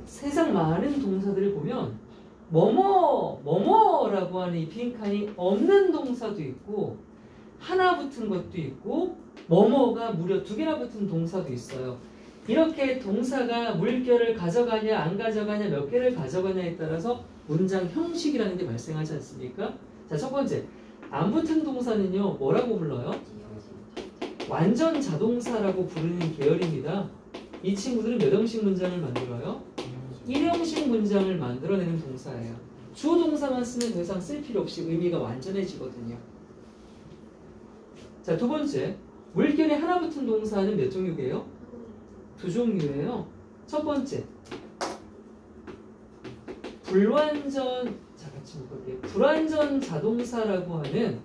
세상 많은 동사들을 보면 뭐뭐라고 하는 이 빈칸이 없는 동사도 있고 하나 붙은 것도 있고 뭐뭐가 무려 2개나 붙은 동사도 있어요. 이렇게 동사가 물결을 가져가냐 안 가져가냐 몇 개를 가져가냐에 따라서 문장 형식이라는 게 발생하지 않습니까? 자, 첫 번째 안 붙은 동사는요 뭐라고 불러요? 완전 자동사라고 부르는 계열입니다. 이 친구들은 몇 형식 문장을 만들어요? 1형식 문장을 만들어내는 동사예요. 주어 동사만 쓰면 더 이상 쓸 필요 없이 의미가 완전해지거든요. 자, 두 번째 물결에 하나 붙은 동사는 몇 종류예요? 2종류예요. 첫 번째 불완전, 자 같이 볼게요. 불완전 자동사라고 하는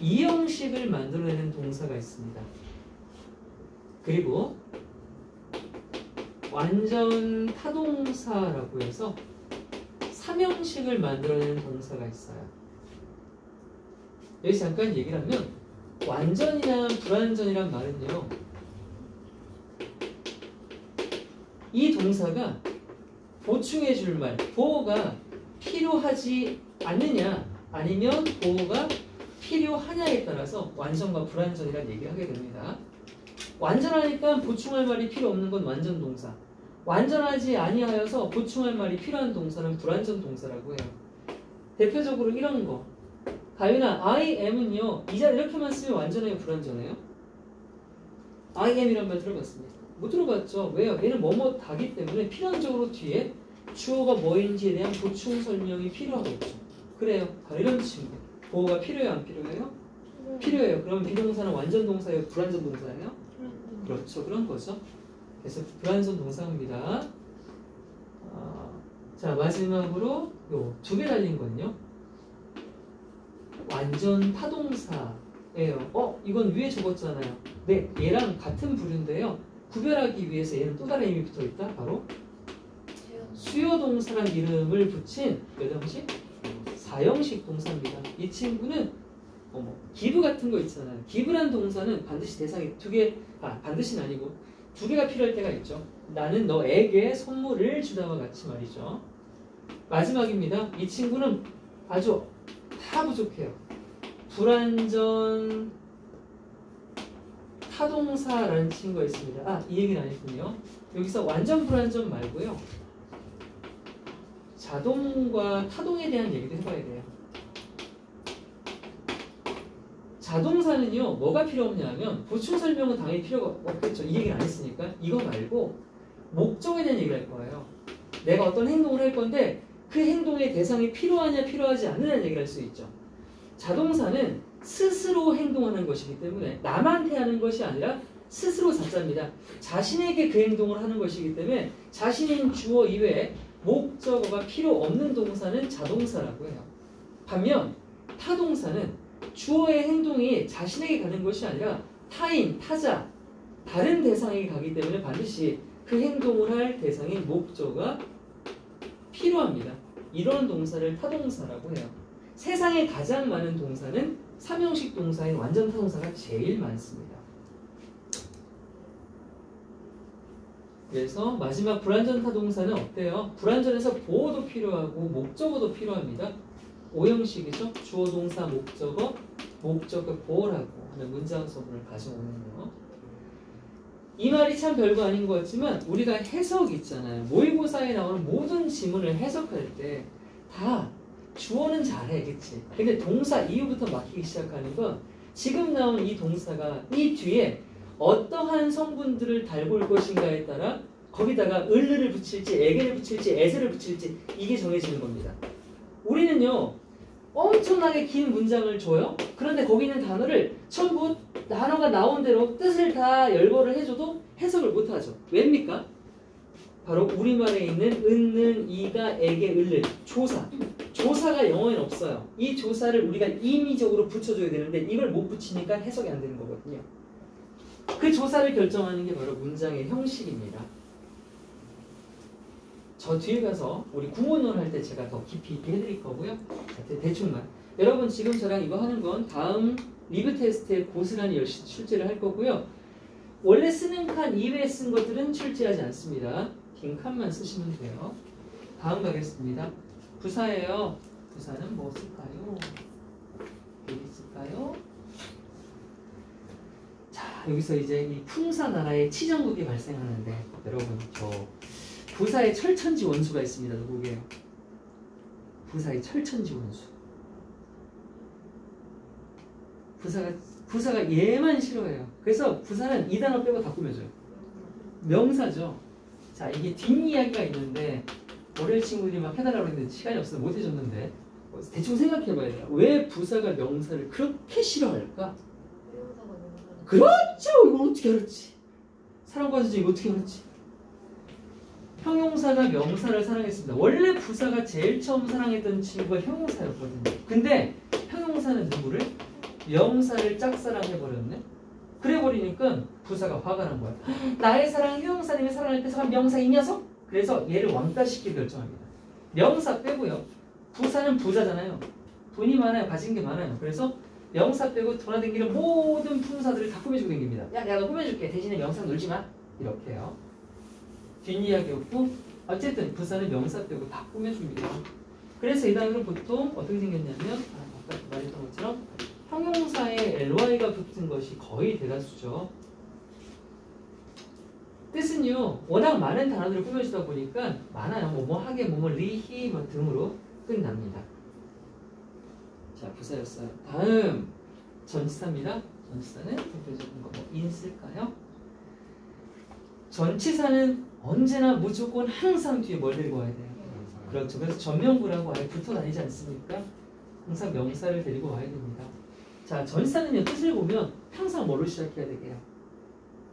2형식을 만들어내는 동사가 있습니다. 그리고 완전 타동사라고 해서 3형식을 만들어내는 동사가 있어요. 여기 잠깐 얘기를 하면 완전이나 불완전이란 말은요, 이 동사가 보충해 줄 말, 보호가 필요하지 않느냐 아니면 보호가 필요하냐에 따라서 완전과 불완전이라는 얘기를 하게 됩니다. 완전하니까 보충할 말이 필요 없는 건 완전 동사, 완전하지 아니하여서 보충할 말이 필요한 동사는 불완전 동사라고 해요. 대표적으로 이런 거, 가윤아 I am은요 이자 이렇게만 쓰면 완전해요 불완전해요? I am이란 말 들어봤습니까? 못 들어봤죠? 왜요? 얘는 뭐뭐 다기 때문에 필연적으로 뒤에 주어가 뭐인지에 대한 보충 설명이 필요하겠죠. 그래요. 바로 이런 친구. 보호가 필요해요? 안 필요해요? 필요해요. 그럼 비동사는 완전 동사예요? 불완전 동사예요? 그렇죠. 그런 거죠. 그래서 불완전 동사입니다. 자, 마지막으로 요 2개 달린 건요. 완전 타동사예요. 이건 위에 적었잖아요. 네, 얘랑 같은 부류인데요. 구별하기 위해서 얘는 또 다른 의미 붙어 있다. 바로 수요 동사란 이름을 붙인 몇 형식? 4형식 동사입니다. 이 친구는 give 같은 거 있잖아요. give란 동사는 반드시 대상이 2개, 반드시는 아니고 2개가 필요할 때가 있죠. 나는 너에게 선물을 주다와 같이 말이죠. 마지막입니다. 이 친구는 아주 다 부족해요. 불완전 타동사라는 친구가 있습니다. 이 얘기는 아니군요. 여기서 완전 불완전 말고요. 자동과 타동에 대한 얘기도 해봐야 돼요. 자동사는요, 뭐가 필요 없냐면 보충 설명은 당연히 필요가 없겠죠. 이 얘기는 안 했으니까. 이거 말고 목적에 대한 얘기를 할 거예요. 내가 어떤 행동을 할 건데 그 행동의 대상이 필요하냐 필요하지 않느냐는 얘기를 할 수 있죠. 자동사는 스스로 행동하는 것이기 때문에 남한테 하는 것이 아니라 스스로 자자입니다. 자신에게 그 행동을 하는 것이기 때문에 자신인 주어 이외에 목적어가 필요 없는 동사는 자동사라고 해요. 반면 타동사는 주어의 행동이 자신에게 가는 것이 아니라 타인, 타자, 다른 대상에게 가기 때문에 반드시 그 행동을 할 대상인 목적어가 필요합니다. 이런 동사를 타동사라고 해요. 세상에 가장 많은 동사는 3형식 동사인 완전 타동사가 제일 많습니다. 그래서 마지막 불완전 타동사는 어때요? 불완전해서 보호도 필요하고 목적어도 필요합니다. 5형식이죠. 주어 동사 목적어, 목적어 보호라고 하는 문장소문을 가져오는요. 이 말이 참 별거 아닌 것 같지만 우리가 해석 있잖아요. 모의고사에 나오는 모든 지문을 해석할 때 다 주어는 잘해, 그치? 근데 동사 이후부터 막히기 시작하는 건 지금 나온 이 동사가 이 뒤에 어떠한 성분들을 달고 올 것인가에 따라 거기다가 을을 붙일지 에게를 붙일지 에세를 붙일지 이게 정해지는 겁니다. 우리는요 엄청나게 긴 문장을 줘요. 그런데 거기 있는 단어를 전부 단어가 나온 대로 뜻을 다 열거를 해줘도 해석을 못하죠. 왜입니까? 바로 우리말에 있는 은는, 이가, 에게, 을을 조사. 조사가 영어에는 없어요. 이 조사를 우리가 임의적으로 붙여줘야 되는데 이걸 못 붙이니까 해석이 안 되는 거거든요. 그 조사를 결정하는 게 바로 문장의 형식입니다. 저 뒤에 가서 우리 구문론 할 때 제가 더 깊이 있게 해드릴 거고요. 대충만. 여러분 지금 저랑 이거 하는 건 다음 리뷰 테스트에 고스란히 열심히 출제를 할 거고요. 원래 쓰는 칸 이외에 쓴 것들은 출제하지 않습니다. 빈 칸만 쓰시면 돼요. 다음 가겠습니다. 부사예요. 부사는 뭐 쓸까요? 어디 쓸까요? 자, 여기서 이제 이 풍사 나라의 치정국이 발생하는데 여러분 저 부사의 철천지 원수가 있습니다. 누구게요? 부사의 철천지 원수. 부사가 얘만 싫어해요. 그래서 부사는 이 단어 빼고 다 꾸며줘요. 명사죠. 자, 이게 뒷이야기가 있는데 월요일 친구들이 막 해달라고 했는데 시간이 없어서 못 해줬는데 대충 생각해봐야 돼요. 왜 부사가 명사를 그렇게 싫어할까? 그렇죠. 이거 어떻게 알았지? 사랑과 수지 이거 어떻게 알았지? 형용사가 명사를 사랑했습니다. 원래 부사가 제일 처음 사랑했던 친구가 형용사였거든요. 근데 형용사는 누구를? 명사를 짝사랑해버렸네. 그래버리니까 부사가 화가 난 거야. 나의 사랑 형용사님이 사랑을 뺏어간 명사 이 녀석? 그래서 얘를 왕따시키기 결정합니다. 명사 빼고요. 부사는 부자잖아요. 돈이 많아요. 가진 게 많아요. 그래서 명사 빼고 돌아다니는 모든 품사들을 다 꾸며주고 다닙니다. 야, 내가 너 꾸며줄게. 대신에 명사 놀지 마. 이렇게 해요. 뒷이야기였고 어쨌든 부사는 명사 빼고 다 꾸며줍니다. 그래서 이 단어는 보통 어떻게 생겼냐면 아까 말했던 것처럼 형용사에 ly가 붙은 것이 거의 대다수죠. 뜻은요, 워낙 많은 단어들을 꾸며주다 보니까 많아요. 뭐 하게, 리히 등으로 끝납니다. 자, 부사였어요. 다음 전치사입니다. 전치사는 대표적인 거 인 쓸까요? 전치사는 언제나 무조건 항상 뒤에 뭘 데리고 와야 돼요? 그렇죠. 그래서 전명구라고 아예 붙어 다니지 않습니까? 항상 명사를 데리고 와야 됩니다. 자, 전치사는요, 뜻을 보면 항상 뭐로 시작해야 되게요?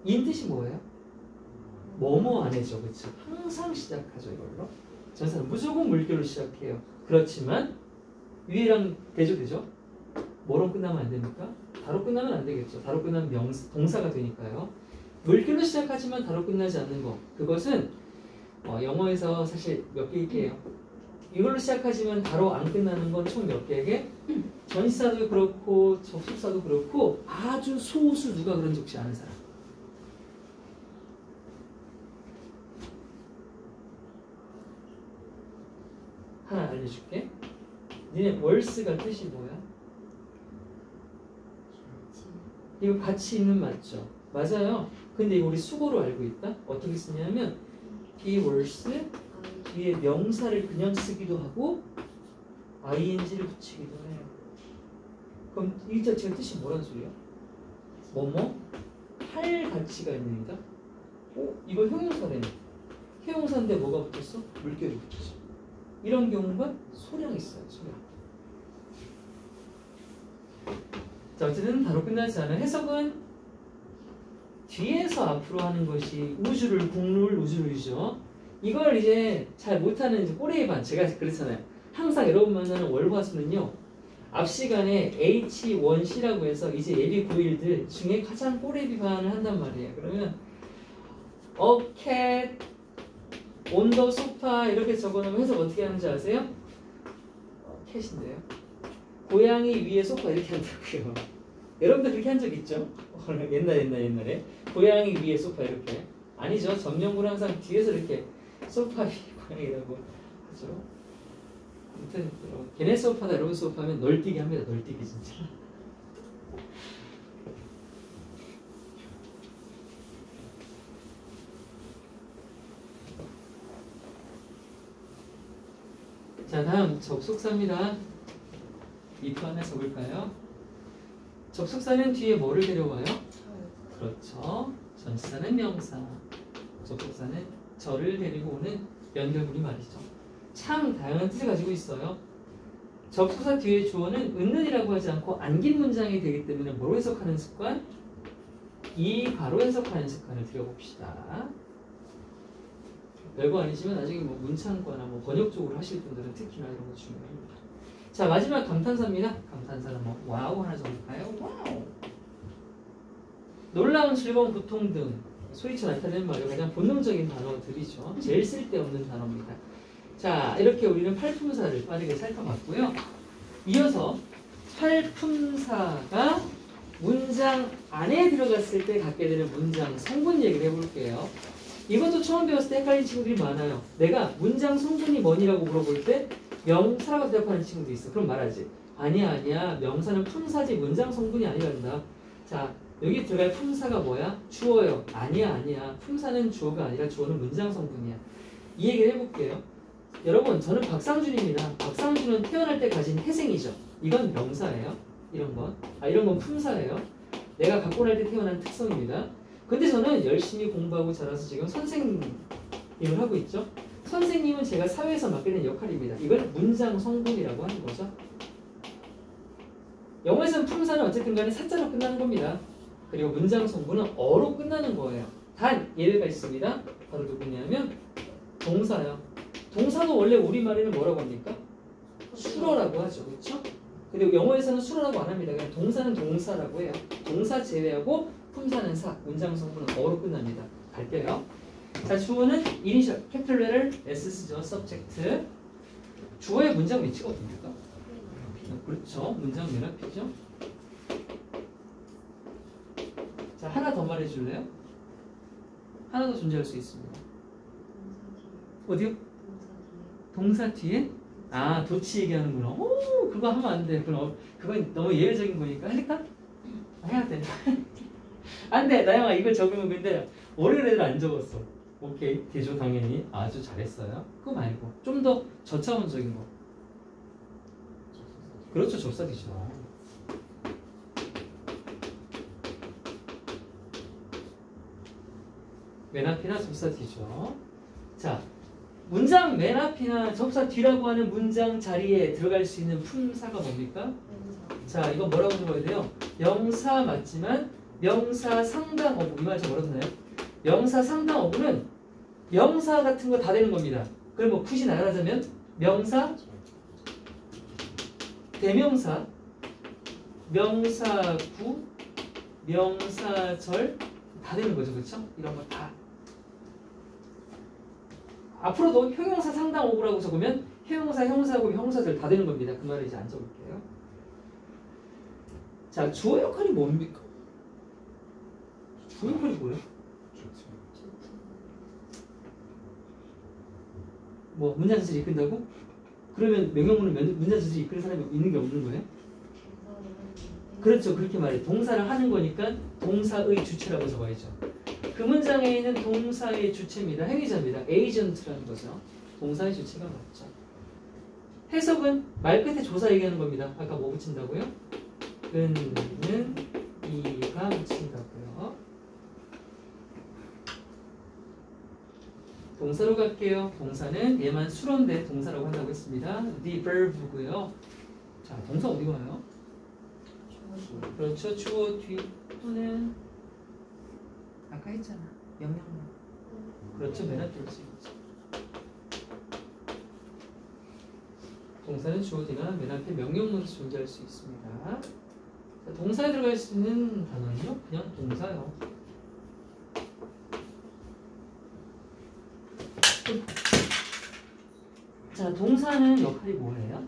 인 뜻이 뭐예요? 뭐뭐 안 해죠. 그렇죠? 항상 시작하죠, 이걸로. 전치사는 무조건 물결로 시작해요. 그렇지만 위에랑 되죠? 뭐로 끝나면 안 됩니까? 다로 끝나면 안 되겠죠. 다로 끝나면 동사가 되니까요. 물결로 시작하지만 다로 끝나지 않는 거. 그것은 영어에서 사실 몇 개 있게요. 이걸로 시작하지만 다로 안 끝나는 건 총 몇 개게? 전치사도 그렇고 접속사도 그렇고 아주 소수 누가 그런 적지 않은 사람. 하나 알려줄게. 니네 월스가 뜻이 뭐야? 이거 같이 있는 맞죠? 맞아요. 근데 이거 우리 수고로 알고 있다? 어떻게 쓰냐면 be worse 뒤에 명사를 그냥 쓰기도 하고 ing를 붙이기도 해요. 그럼 이 자체가 뜻이 뭐란 소리야? 뭐뭐? 할 가치가 있는다? 이거 형용사네. 형용사인데 뭐가 붙었어? 물결이 붙었어. 이런 경우가 소량 있어요. 소량. 자, 어쨌든 다로 끝나지 않은 해석은 뒤에서 앞으로 하는 것이 우주를 국룰 우주를이죠. 이걸 이제 잘 못하는 이제 꼬레이 반 제가 그랬잖아요. 항상 여러분 만나는 월화수는요. 앞 시간에 H1C라고 해서 이제 예비 고1들 중에 가장 꼬레이 비반을 한단 말이에요. 그러면 A cat on the sofa 이렇게 적어놓으면 해석 어떻게 하는지 아세요? 캣인데요. 고양이 위에 소파 이렇게 한다고요. 여러분들 그렇게 한 적 있죠? 옛날에 고양이 위에 소파 이렇게. 아니죠. 전명구는 항상 뒤에서 이렇게 소파 위에 고양이라고 하죠. 아무튼 걔네 소파다 여러분 소파면 널뛰기 합니다. 널뛰기 진짜. 자, 다음 접속사입니다. if 하나 적을까요? 접속사는 뒤에 뭐를 데려와요? 그렇죠. 전치사는 명사, 접속사는 저를 데리고 오는 연결문이 말이죠. 참 다양한 뜻을 가지고 있어요. 접속사 뒤에 주어는 은는이라고 하지 않고 안긴 문장이 되기 때문에 뭐로 해석하는 습관? 이 가로 해석하는 습관을 들여봅시다. 별거 아니지만 나중에 뭐 문창과나 뭐 번역 쪽으로 하실 분들은 특히나 이런 거 중요합니다. 자, 마지막 감탄사입니다. 감탄사는 뭐 와우 하나 적을까요? 와우. 놀라운, 즐거운, 고통 등 소리쳐 나타내는 말이 가장 본능적인 단어들이죠. 제일 쓸데없는 단어입니다. 자, 이렇게 우리는 팔품사를 빠르게 살펴봤고요. 이어서 팔품사가 문장 안에 들어갔을 때 갖게 되는 문장 성분 얘기를 해볼게요. 이것도 처음 배웠을 때 헷갈리는 친구들이 많아요. 내가 문장 성분이 뭐니라고 물어볼 때 명사라고 대답하는 친구도 있어. 그럼 말하지. 아니야. 명사는 품사지 문장 성분이 아니란다. 자, 여기 들어갈 품사가 뭐야? 주어요. 아니야. 품사는 주어가 아니라 주어는 문장 성분이야. 이 얘기를 해볼게요. 여러분, 저는 박상준입니다. 박상준은 태어날 때 가진 태생이죠. 이건 명사예요. 이런 건 품사예요. 내가 갖고 날 때 태어난 특성입니다. 근데 저는 열심히 공부하고 자라서 지금 선생님을 하고 있죠. 선생님은 제가 사회에서 맡게 된 역할입니다. 이걸 문장 성분이라고 하는 거죠. 영어에서는 품사는 어쨌든 간에 사자로 끝나는 겁니다. 그리고 문장 성분은 어로 끝나는 거예요. 단 예외가 있습니다. 바로 누구냐면 동사요. 동사도 원래 우리말에는 뭐라고 합니까? 수어라고 하죠. 그렇죠? 그리고 영어에서는 수어라고 안 합니다. 그냥 동사는 동사라고 해요. 동사 제외하고 품사는 사, 문장 성분은 어로 끝납니다. 갈게요. 자, 주어는 이니셜, 캐피털 레터 S 쓰죠. subject. 주어의 문장 위치가 어딥니까? 그렇죠. 문장 맨 앞이죠. 자, 하나 더 말해줄래요? 하나 더 존재할 수 있습니다. 어디요? 동사 뒤에? 아, 도치 얘기하는구나. 오, 그거 하면 안 돼. 그건 너무 예외적인 거니까. 할까? 해야 돼. 안 돼. 나영아, 이걸 적으면 근데 어려운 애들 안 적었어. 오케이. 대조 당연히. 아주 잘했어요. 그거 말고. 좀 더 저차원적인 거. 그렇죠. 접사디죠. 맨 앞이나 접사 뒤죠. 자, 문장 맨 앞이나 접사 뒤라고 하는 문장 자리에 들어갈 수 있는 품사가 뭡니까? 자, 이거 뭐라고 적어야 돼요? 명사 맞지만 명사 상당 어부. 이 말이 뭐라고 하나요? 명사 상당 어부는 명사 같은 거 다 되는 겁니다. 그럼 뭐 굳이 나열하자면 명사, 대명사, 명사구, 명사절 다 되는 거죠. 그렇죠? 이런 거 다. 앞으로도 형용사 상당 어구라고 적으면 형용사, 형사구, 형사절 다 되는 겁니다. 그 말을 이제 안 적을게요. 자, 주어 역할이 뭡니까? 주어 역할이 뭐예요? 뭐 문장 전체를 이끈다고? 그러면 명령문은 문장 전체를 이끄는 사람이 있는 게 없는 거예요? 그렇죠. 그렇게 말해. 동사를 하는 거니까 동사의 주체라고 적어야죠. 그 문장에 있는 동사의 주체입니다. 행위자입니다. 에이전트라는 거죠. 동사의 주체가 맞죠. 해석은 말 끝에 조사 얘기하는 겁니다. 아까 뭐 붙인다고요? 은는 이가 붙인다고요. 동사로 갈게요. 동사는 얘만 수로인데 동사라고 한다고 했습니다. the verb고요. 자, 동사 어디 가요? 그렇죠. 주어 뒤 또는 아까 했잖아. 명령문. 그렇죠. 맨 앞에 올 수 있죠. 동사는 주어 뒤나 맨 앞에 명령문으로 존재할 수 있습니다. 자, 동사에 들어갈 수 있는 단어는요. 그냥 동사요. 자, 동사는 역할이 뭐예요?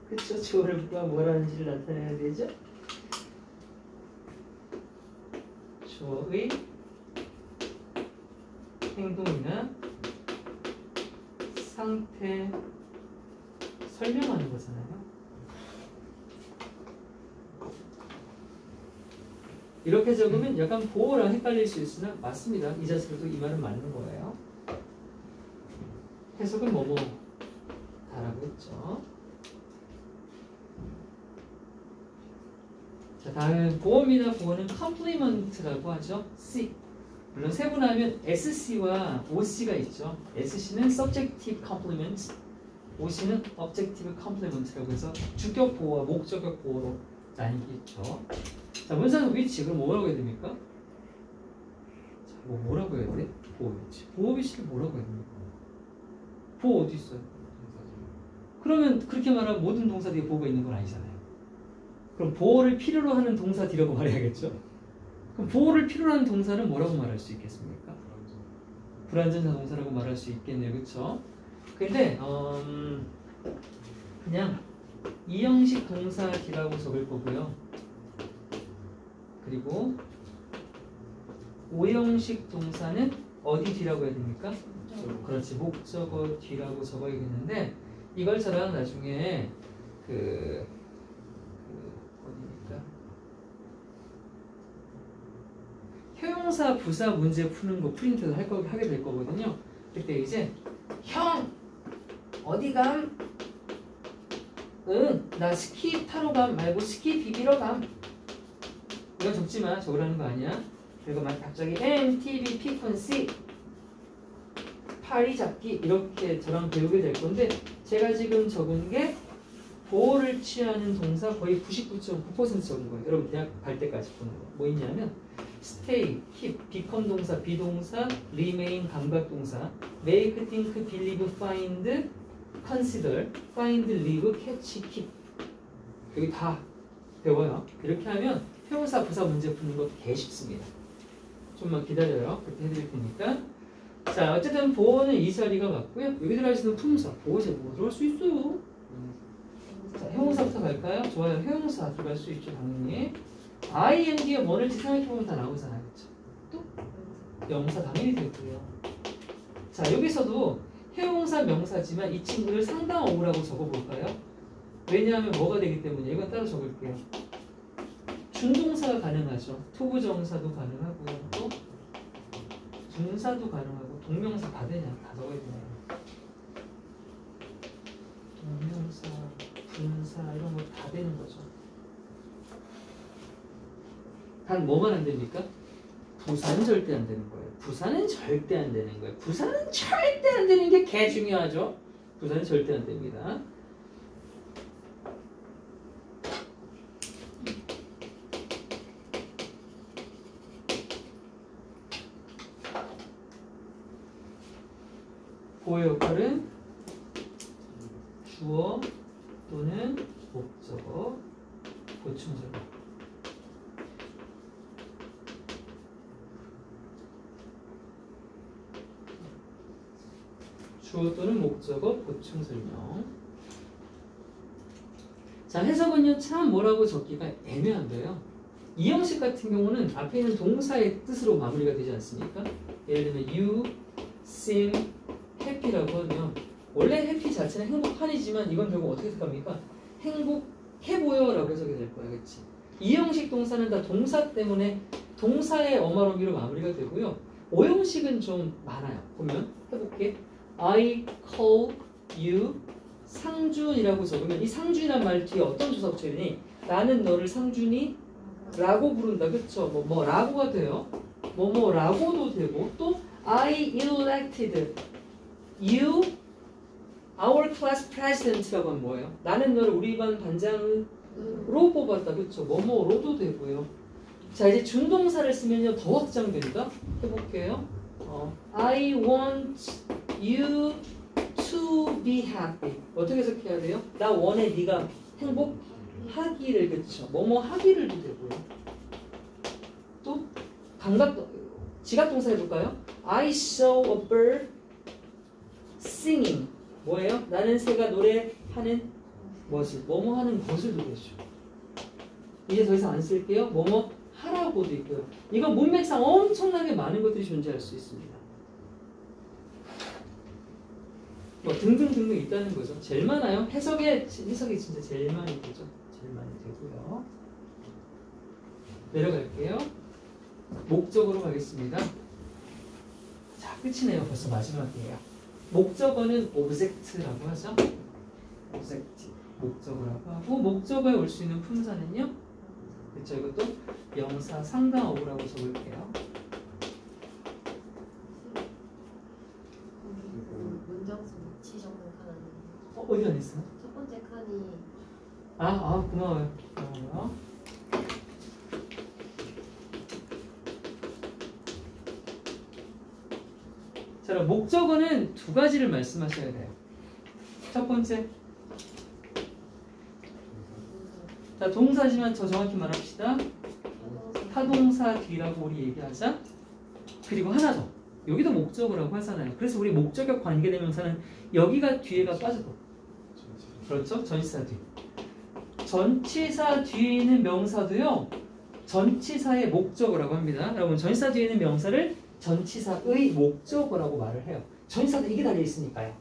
그쵸? 주어가 뭐라는지를 나타내야 되죠? 주어의 행동이나 상태 설명하는 거잖아요. 이렇게 적으면 약간 보어랑 헷갈릴 수 있으나 맞습니다. 이 자체로도 이 말은 맞는 거예요. 해석은 뭐뭐 다라고 했죠. 자, 다음은 보어입니다. 보어는 complement라고 하죠. C. 물론 세분화하면 SC와 OC가 있죠. SC는 subjective complement, OC는 objective complement라고 해서 주격 보어와 목적격 보어로 나뉘겠죠. 자, 문장 위치 그럼 뭐라고 해야 됩니까? 자, 뭐라고 해야 돼? 보어 위치. 보어 위치를 뭐라고 해야 됩니까? 보어 어디 있어요? 그러면 그렇게 말하면 모든 동사 뒤에 보어가 있는 건 아니잖아요. 그럼 보어를 필요로 하는 동사 뒤라고 말해야겠죠? 그럼 보어를 필요로 하는 동사는 뭐라고 말할 수 있겠습니까? 불완전사 동사라고 말할 수 있겠네요. 그렇죠? 근데 그냥 이형식 동사 D라고 적을 거고요. 그리고 오형식 동사는 어디 D라고 해야 됩니까? 그렇지, 목적어 D라고 적어야겠는데 이걸 저랑 나중에 어디니까 형용사 부사 문제 푸는 거 프린트도 하게 될 거거든요. 그때 이제 형 어디 감? 응, 나 스키 타러 감 말고 스키 비비러 감. 이건 적지 마, 적으라는 거 아니야. 그리고 막 갑자기 MTV 피컨시 파리 잡기 이렇게 저랑 배우게 될 건데 제가 지금 적은 게 보호를 취하는 동사 거의 99.9% 적은 거예요. 여러분 대학 갈 때까지 보는 거. 뭐 있냐면 stay, keep, become 동사, 비동사, remain 감각동사, make, think, believe, find, consider, find, live, catch, keep 여기 다 배워요. 이렇게 하면 형용사 부사 문제 푸는 거 개 쉽습니다. 좀만 기다려요. 그렇게 해드릴 테니까. 자, 어쨌든 보호는 이 자리가 맞고요. 여기 들어가시는 품사, 보호 제목 들어갈 수 있어요. 자, 형용사부터 갈까요? 좋아요. 형용사 들어갈 수 있죠, 당연히. ing가 뭐를지 생각해보면 다 나오잖아요. 그쵸? 또? 명사 당연히 되고요. 자, 여기서도 형용사 명사지만 이 친구를 상당어구라고 적어볼까요? 왜냐하면 뭐가 되기 때문에 이건 따로 적을게요. 준동사가 가능하죠. 투부정사도 가능하고요. 또 분사도 가능하고 동명사 다 되냐? 다 적어야 되나요? 동명사, 분사 이런 거 다 되는 거죠. 단 뭐만 안 됩니까? 부사는 절대 안 되는 거예요. 부사는 절대 안 되는 거예요. 부사는 절대 안 되는 게 개 중요하죠. 부사는 절대 안 됩니다. 보호의 역할은 주어 또는 목적어, 보충절모. 주어 또는 목적어, 보충설명. 자, 해석은요 참 뭐라고 적기가 애매한데요. 이 형식 같은 경우는 앞에 있는 동사의 뜻으로 마무리가 되지 않습니까? 예를 들면 you seem happy라고 하면 원래 happy 자체는 행복한이지만 이건 결국 어떻게 해석합니까? 행복해 보여 라고 해석이 될 거야. 그치? 이 형식 동사는 다 동사 때문에 동사의 어마로미로 마무리가 되고요. 오 형식은 좀 많아요. 보면 해볼게. I call you 상준이라고 적으면 이 상준이란 말 뒤에 어떤 조사 붙여야 되니? 나는 너를 상준이 라고 부른다. 그쵸? 뭐 라고가 돼요. 라고도 되고 또 I elected you our class president라고 하면 뭐예요? 나는 너를 우리 반 반장으로 뽑았다. 그쵸? 뭐로도 되고요. 자, 이제 준동사를 쓰면요 더 확장된다. 해볼게요. I want you to be happy. 어떻게 해석해야 돼요? 나 원해 네가 행복하기를. 그쵸? 하기를도 되고요. 또 지각동사 해볼까요? I saw a bird singing. 뭐예요? 나는 새가 노래하는 것을 하는 것을도 되죠. 이제 더 이상 안 쓸게요. 하라고도 있고요. 이건 문맥상 엄청나게 많은 것들이 존재할 수 있습니다. 등등등등 있다는 거죠. 제일 많아요. 해석이 진짜 제일 많이 되죠. 제일 많이 되고요. 내려갈게요. 목적으로 가겠습니다. 자, 끝이네요. 벌써 마지막이에요. 목적어는 object라고 하죠. object, 목적어라고 하고 목적어에 올 수 있는 품사는요. 그렇죠. 이것도 명사 상당어구라고 적을게요. 문장수 위치 적는 칸 아니에요? 어디 안 있어요? 첫 번째 칸이 고마워요. 고마워요. 자, 그럼 목적어는 두 가지를 말씀하셔야 돼요. 첫 번째, 자, 동사지만 더 정확히 말합시다. 타동사 뒤라고 우리 얘기하자. 그리고 하나 더. 여기도 목적어라고 하잖아요. 그래서 우리 목적격 관계대명사는 여기가 뒤에가 빠져도 그렇죠? 전치사 뒤. 전치사 뒤에 있는 명사도요. 전치사의 목적어라고 합니다. 여러분 전치사 뒤에 있는 명사를 전치사의 목적어라고 말을 해요. 전치사도 이게 달려 있으니까요.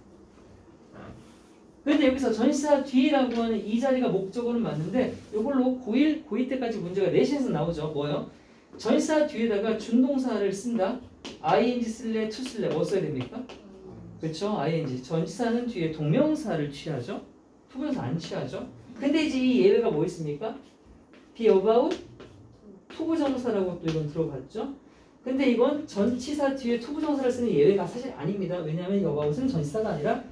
그런데 여기서 전치사 뒤라고 하는 이 자리가 목적어는 맞는데 이걸로 고1 때까지 문제가 내신에서 나오죠. 뭐요? 전치사 뒤에다가 준동사를 쓴다. ing 쓸래, to 쓸래, 뭐 써야 됩니까? 그렇죠? ing. 전치사는 뒤에 동명사를 취하죠. 투부정사 안 취하죠. 근데 이제 이 예외가 뭐 있습니까? be about 투부정사라고 또 이건 들어봤죠. 근데 이건 전치사 뒤에 투부정사를 쓰는 예외가 사실 아닙니다. 왜냐하면 about은 전치사가 아니라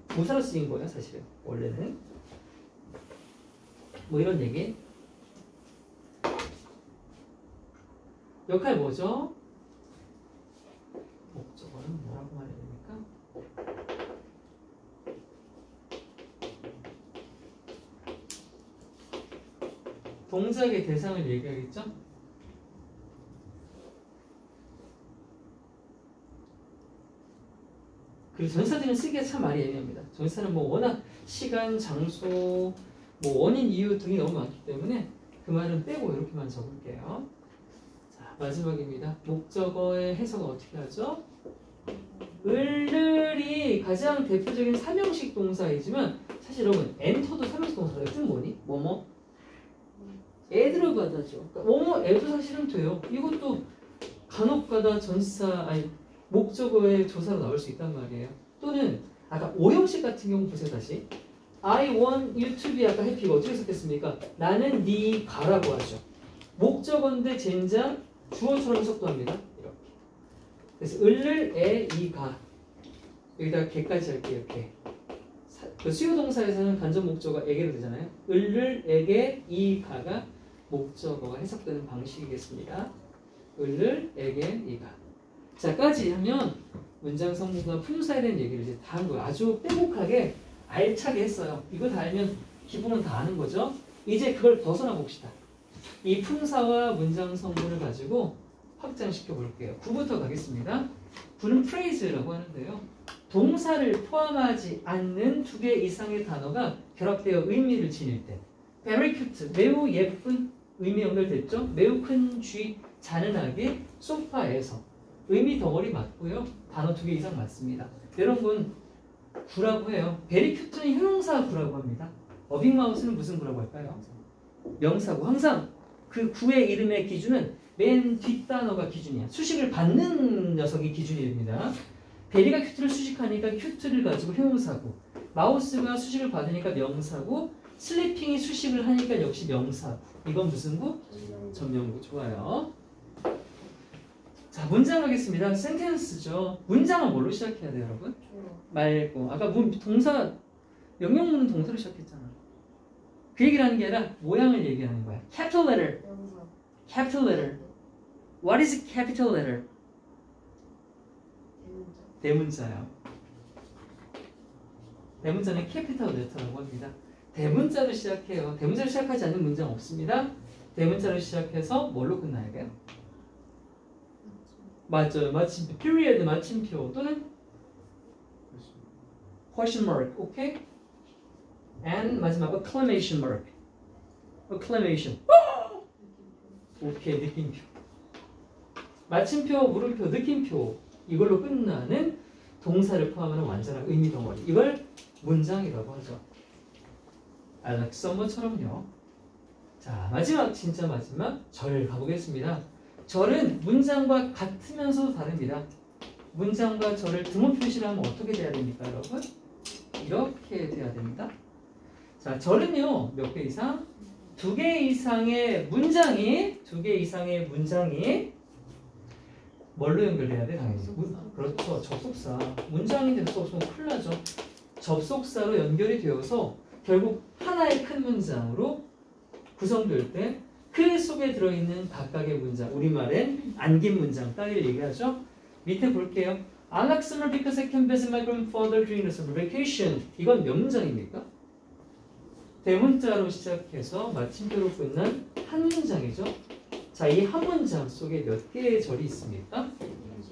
부사로 쓰인 거예요, 사실은. 원래는. 뭐 이런 얘기. 역할 뭐죠? 목적어는 뭐라고 말해야 됩니까? 동작의 대상을 얘기하겠죠? 그리고 전치사들은 쓰기가 참 말이 애매합니다. 전치사는 뭐 워낙 시간, 장소, 뭐 원인, 이유 등이 너무 많기 때문에 그 말은 빼고 이렇게만 적을게요. 자, 마지막입니다. 목적어의 해석은 어떻게 하죠? 을을이 가장 대표적인 삼형식 동사이지만 사실 여러분 엔터도 삼형식 동사예요. 뜻 뭐니? 뭐뭐? 애 들어가다죠. 그러니까 뭐뭐 애도 사실은 돼요. 이것도 간혹가다 전치사 아니 목적어의 조사로 나올 수 있단 말이에요. 또는 아까 오형식 같은 경우 보세요. 다시 I want you to be 아까 해피가 어떻게 해석했습니까? 나는 네가라고 하죠. 목적어인데 젠장 주어처럼 해석도 합니다. 이렇게. 그래서 을을 애 이가 여기다가 개까지 할게요. 개. 그 수요 동사에서는 간접 목적어가 에게로 되잖아요. 을을 에게 이가가 목적어가 해석되는 방식이겠습니다. 을을 에게 이가. 자까지 하면 문장 성분과 품사에 대한 얘기를 이제 다 한 거예요. 아주 빼곡하게 알차게 했어요. 이거 다 알면 기본은 다 아는 거죠. 이제 그걸 벗어나 봅시다. 이 품사와 문장 성분을 가지고 확장시켜 볼게요. 9부터 가겠습니다. 9는 phrase라고 하는데요. 동사를 포함하지 않는 2개 이상의 단어가 결합되어 의미를 지닐 때 very cute, 매우 예쁜 의미 연결됐죠. 매우 큰 쥐, 잔인하게 소파에서 의미 덩어리 맞고요. 단어 2개 이상 맞습니다. 이런 건 구라고 해요. very cute는 형용사 구라고 합니다. 어빙마우스는 무슨 구라고 할까요? 명사고. 항상 그 구의 이름의 기준은 맨 뒷단어가 기준이야. 수식을 받는 녀석이 기준이 됩니다. 베리가 큐트를 수식하니까 큐트를 가지고 형용사고, 마우스가 수식을 받으니까 명사고, 슬리핑이 수식을 하니까 역시 명사고. 이건 무슨 구? 전명구. 좋아요. 자, 문장 하겠습니다. 센텐스죠. 문장은 뭘로 시작해야 돼요, 여러분? 말고. 아까 동사, 명령문은 동사로 시작했잖아. 그 얘기를 하는 게 아니라 모양을 얘기하는 거야. Capital letter. Capital letter. What is capital letter? 대문자요. 대문자는 capital letter라고 합니다. 대문자로 시작해요. 대문자로 시작하지 않는 문장 없습니다. 대문자로 시작해서 뭘로 끝나야 돼요? 맞죠. 마침표, period, 마침표 또는 question mark, 오케이? and 마지막 exclamation mark, exclamation. 오케이, 느낌표. 마침표, 물음표, 느낌표 이걸로 끝나는 동사를 포함하는 완전한 의미 덩어리. 이걸 문장이라고 하죠. 알렉산더처럼요. 자, 마지막 진짜 마지막 절 가보겠습니다. 절은 문장과 같으면서도 다릅니다. 문장과 절을 등호 표시를 하면 어떻게 돼야 됩니까, 여러분? 이렇게 돼야 됩니다. 자, 절은요, 몇 개 이상? 2개 이상의 문장이 뭘로 연결돼야 돼? 당연히. 그렇죠. 접속사. 문장인데 접속사는 큰일 나죠. 접속사로 연결이 되어서 결국 하나의 큰 문장으로 구성될 때 그 속에 들어있는 각각의 문장, 우리말엔 안긴 문장 따위를 얘기하죠. 밑에 볼게요. I like summer because I can visit my grandfather during the summer vacation. 이건 몇 문장입니까? 대문자로 시작해서 마침표로 끝난 한 문장이죠. 자, 이 한 문장 속에 몇 개의 절이 있습니까?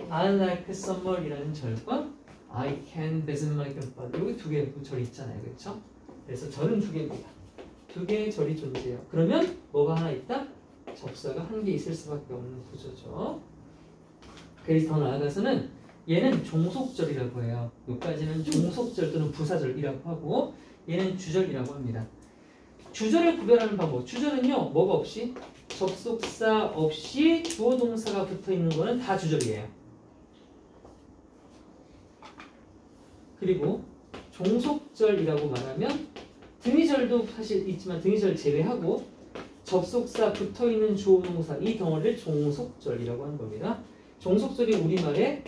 I like summer이라는 절과 I can visit my grandfather 여기 두 개의 절 있잖아요, 그렇죠? 그래서 절은 두 개입니다. 두 개의 절이 존재해요. 그러면 뭐가 하나 있다? 접사가 한 개 있을 수밖에 없는 구조죠. 그래서 더 나아가서는 얘는 종속절이라고 해요. 여기까지는 종속절 또는 부사절이라고 하고 얘는 주절이라고 합니다. 주절을 구별하는 방법. 주절은요, 뭐가 없이? 접속사 없이 주어 동사가 붙어 있는 거는 다 주절이에요. 그리고 종속절이라고 말하면 등위절도 사실 있지만 등위절 제외하고 접속사 붙어 있는 주어 동사 이 덩어리를 종속절이라고 하는 겁니다. 종속절이 우리말에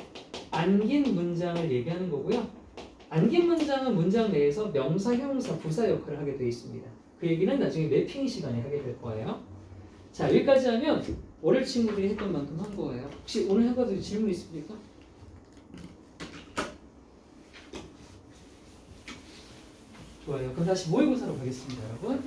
안긴 문장을 얘기하는 거고요. 안긴 문장은 문장 내에서 명사, 형용사, 부사 역할을 하게 되어 있습니다. 그 얘기는 나중에 매핑 시간에 하게 될 거예요. 자, 여기까지 하면 월요일 친구들이 했던 만큼 한 거예요. 혹시 오늘 해봐도 질문 있습니까? 좋아요. 그럼 다시 모의고사로 가겠습니다, 여러분.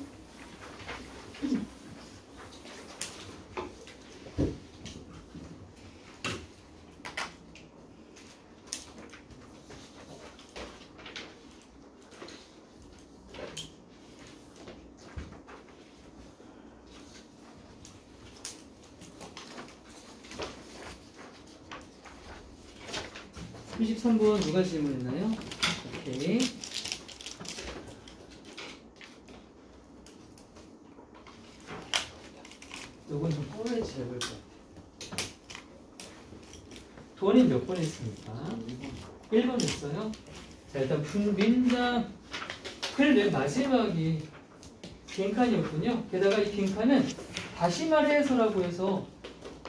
(33번) 누가 질문했나요? 오케이. 요건 좀 뻔하지 해볼 것 같아요. 도원이 몇 번 했습니까? 1번 했어요? 자, 일단 문장 글 맨 마지막이 빈칸이었군요. 게다가 이 빈칸은 다시 말해서라고 해서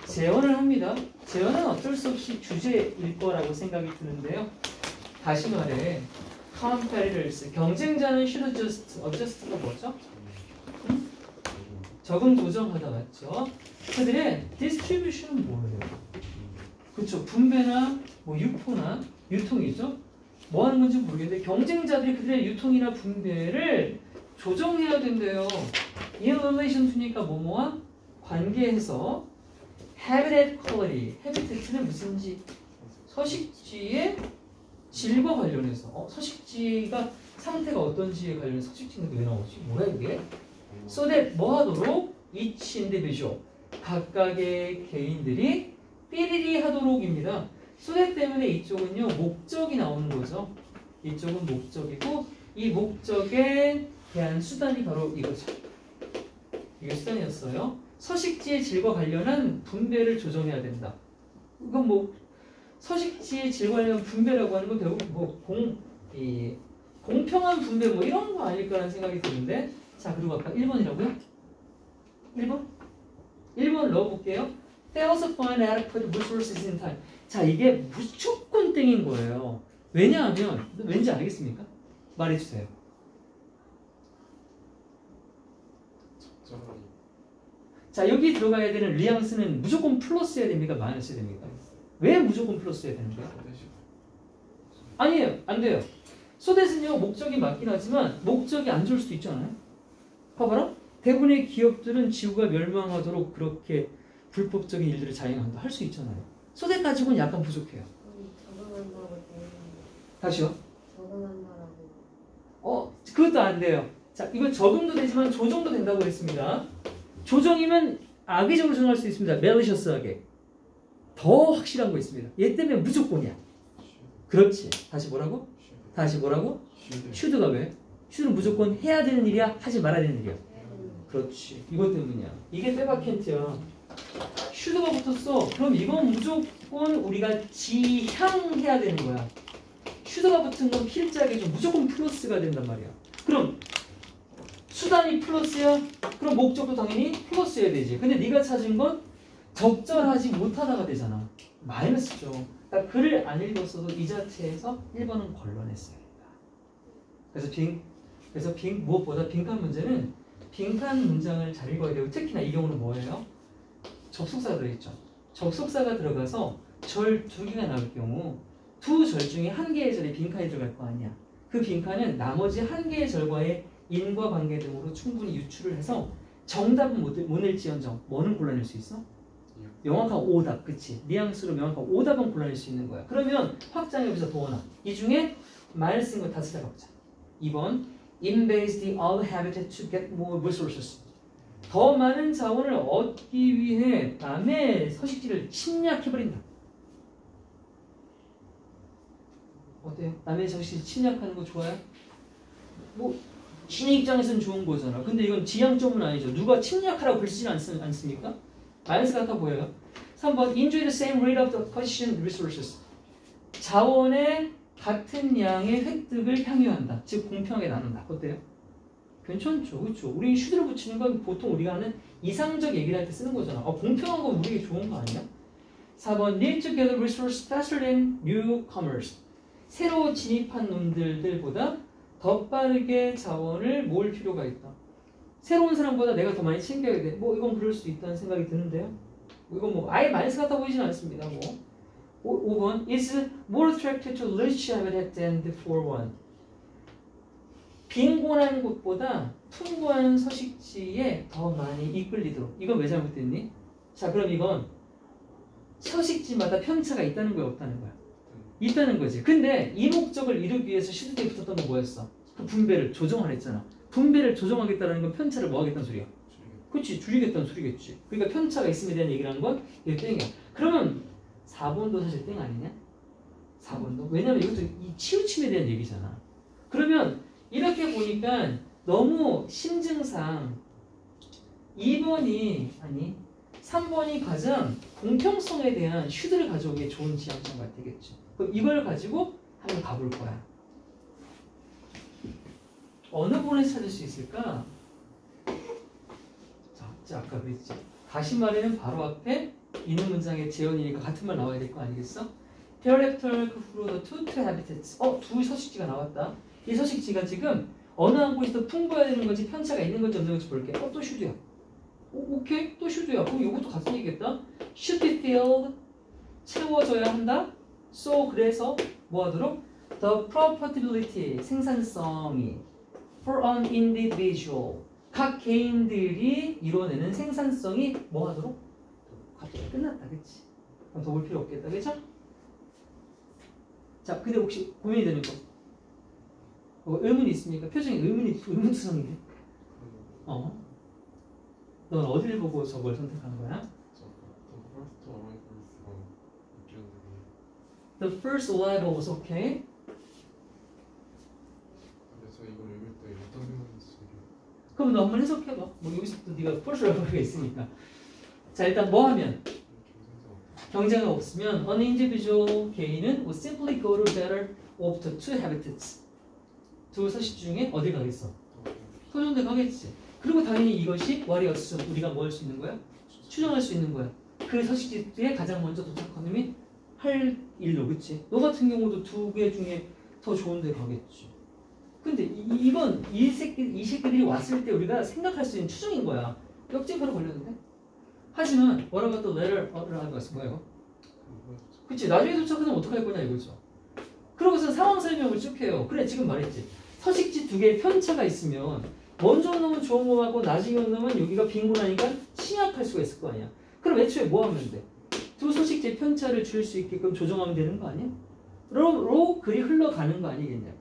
재현을 합니다. 재현은 어쩔 수 없이 주제일 거라고 생각이 드는데요. 다시 말해 competitors 경쟁자는 should adjust가 뭐죠? 적응 조정하다 맞죠? 그들의 distribution은 뭐예요? 그렇죠. 분배나 뭐 유포나 유통이죠. 뭐 하는 건지 모르겠는데 경쟁자들이 그들의 유통이나 분배를 조정해야 된대요. in relation to니까 뭐뭐와 관계해서 habitat quality, habitat는 무슨지 서식지의 질과 관련해서 서식지가 상태가 어떤지에 관련해서 서식지는 왜 나오지? 뭐야 이게? so that 뭐 하도록? each individual 각각의 개인들이 삐리리 하도록입니다. so that 때문에 이쪽은요 목적이 나오는 거죠. 이쪽은 목적이고 이 목적에 대한 수단이 바로 이거죠. 이게 수단이었어요. 서식지의 질과 관련한 분배를 조정해야 된다. 이건 뭐 서식지의 질과 관련한 분배라고 하는 건 결국 뭐 공평한 분배 뭐 이런 거 아닐까라는 생각이 드는데 자 그리고 아까 1번이라고요? 1번? 1번 넣어볼게요. Fails to find adequate resources in time. 자 이게 무조건 땡인 거예요. 왜냐하면 왠지 알겠습니까? 말해주세요. 자 여기 들어가야 되는 뉘앙스는 무조건 플러스여야 됩니까? 마이너스여야 됩니까? 왜 무조건 플러스여야 되는 거야? 아니에요. 안 돼요. 소댓은요 목적이 맞긴 하지만 목적이 안 좋을 수도 있잖아요. 봐봐라. 대부분의 기업들은 지구가 멸망하도록 그렇게 불법적인 일들을 자행한다. 할 수 있잖아요. 소댓 가지고는 약간 부족해요. 다시요. 그것도 안 돼요. 자, 이건 적응도 되지만 조정도 된다고 했습니다. 조정이면 악의적으로 조정할 수 있습니다. 멜리셔스하게. 더 확실한 거 있습니다. 얘 때문에 무조건이야. 그렇지. 다시 뭐라고? 다시 뭐라고? 슈드가 왜? 슈드는 무조건 해야 되는 일이야? 하지 말아야 되는 일이야? 그렇지. 이것 때문이야. 이게 빼박힌트야. 슈드가 붙었어. 그럼 이건 무조건 우리가 지향해야 되는 거야. 슈드가 붙은 건 필자에게 무조건 플러스가 된단 말이야. 그럼 수단이 플러스야? 그럼 목적도 당연히 플러스여야 되지. 근데 네가 찾은 건 적절하지 못하다가 되잖아. 마이너스죠. 그러니까 글을 안 읽었어도 이 자체에서 1번은 걸러냈어야 된다. 그래서 무엇보다 빈칸 문제는 빈칸 문장을 잘 읽어야 되고 특히나 이 경우는 뭐예요? 접속사가 들어있죠. 접속사가 들어가서 절 두 개가 나올 경우 두 절 중에 한 개의 절에 빈칸이 들어갈 거 아니야. 그 빈칸은 나머지 한 개의 절과의 인과관계 등으로 충분히 유추를 해서 정답은 못 낼지언정 뭐는 골라낼 수 있어? 명확한 오답, 그치? 뉘앙스로 명확한 오답은 골라낼 수 있는 거야. 그러면 확장해보자, 도원아. 이 중에 말 쓴 거 다 찾아보자. 2번 invades the other habitat to get more resources. 더 많은 자원을 얻기 위해 남의 서식지를 침략해버린다. 어때요? 남의 서식지 침략하는 거 좋아요? 뭐 진의 입장에서는 좋은 거잖아. 근데 이건 지향점은 아니죠. 누가 침략하라고 글쓰지 않습니까? 마이너스 같아 보여요. 3번 enjoy the same rate of the position resources. 자원의 같은 양의 획득을 향유한다. 즉 공평하게 나눈다. 어때요? 괜찮죠. 그렇죠. 우리 슈드를 붙이는 건 보통 우리가 하는 이상적 얘기를 할 때 쓰는 거잖아. 공평한 건 우리에게 좋은 거 아니야? 4번 need to gather resources faster than newcomers. 새로 진입한 놈들보다 더 빠르게 자원을 모을 필요가 있다. 새로운 사람보다 내가 더 많이 챙겨야 돼. 뭐 이건 그럴 수 있다는 생각이 드는데요. 이건 뭐 아예 마이너스 같아 보이진 않습니다. 뭐 5번 is more attracted to rich habitat than the poor one. 빈곤한 곳보다 풍부한 서식지에 더 많이 이끌리도록. 이건 왜 잘못됐니? 자, 그럼 이건 서식지마다 편차가 있다는 거야, 없다는 거야? 있다는 거지. 근데 이 목적을 이루기 위해서 슈드에 붙었던 건 뭐였어? 그 분배를 조정하랬잖아. 분배를 조정하겠다는 건 편차를 뭐 하겠다는 소리야? 그렇지, 줄이겠다는 소리겠지. 그러니까 편차가 있음에 대한 얘기를 하는 건 이게 땡이야. 그러면 4번도 사실 땡 아니냐? 4번도? 왜냐면 이것도 이 치우침에 대한 얘기잖아. 그러면 이렇게 보니까 너무 심증상 2번이 아니 3번이 가장 공평성에 대한 슈드를 가져오기에 좋은 지향점 같겠죠. 그럼 이걸 가지고 한번 가볼 거야. 어느 부분에서 찾을 수 있을까? 자, 아까 그랬지. 다시 말해는 바로 앞에 있는 문장의 재현이니까 같은 말 나와야 될 거 아니겠어? Thereafter 그 후로 the two habitats. 두 서식지가 나왔다. 이 서식지가 지금 어느 한 곳이 더 풍부해야 되는 건지 편차가 있는 건지 없는 건지 볼게. 또 슈드야. 오케이, 또 슈드야. 그럼 이것도 같은 얘기겠다. Should be filled. 채워져야 한다. So 그래서 뭐 하도록? The profitability 생산성이 for an individual 각 개인들이 이뤄내는 생산성이 뭐 하도록? 갑자기 끝났다, 그치? 그럼 더 볼 필요 없겠다, 그쵸? 자, 근데 혹시 고민이 되는 거? 의문이 있습니까? 표정이 의문투성이네. 넌 어디를 보고 저걸 선택한 거야? The first arrival was okay. 그래서 이걸 읽을 때 어떤 생각인지 그럼 너 한번 해석해봐. 뭐 여기서부터 네가 first arrival가 있으니까. 자, 일단 뭐 하면? 경쟁이 없으면 an individual 개인은 will simply go to better of the two habitats. 두 서식지 중에 어디 가겠어? 더 좋은 데 가겠지. 그리고 당연히 이것이 what else 우리가 뭐 할 수 있는 거야? 추정할 수 있는 거야. 그 서식지에 가장 먼저 도착한 놈이 할 일로, 그치? 너 같은 경우도 두 개 중에 더 좋은 데 가겠지. 근데 이건 이 새끼들이 왔을 때 우리가 생각할 수 있는 추정인 거야. 역지표로 걸렸는데? 하지만 뭐라고 또 letter를 하는 것은 뭐예요? 그치? 나중에 도착하면 어떡할 거냐 이거죠. 그러고서 상황 설명을 쭉 해요. 그래, 지금 말했지. 서식지 두 개의 편차가 있으면 먼저 온 놈은 좋은 놈하고 나중에 온 놈은 여기가 빈곤하니까 침약할 수가 있을 거 아니야. 그럼 애초에 뭐 하면 돼? 두 서식지의 편차를 줄 수 있게끔 조정하면 되는 거 아니야? 로 글이 흘러가는 거 아니겠냐.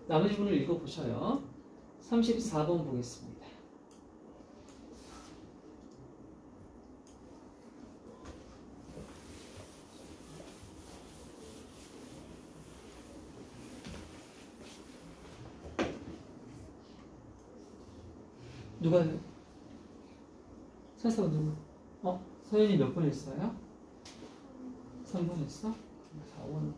나머지 분을 읽어보셔요. 34번 보겠습니다. 누가 해요? 34번 누구? 서연이 몇 번 했어요? 3번 했어? 4번.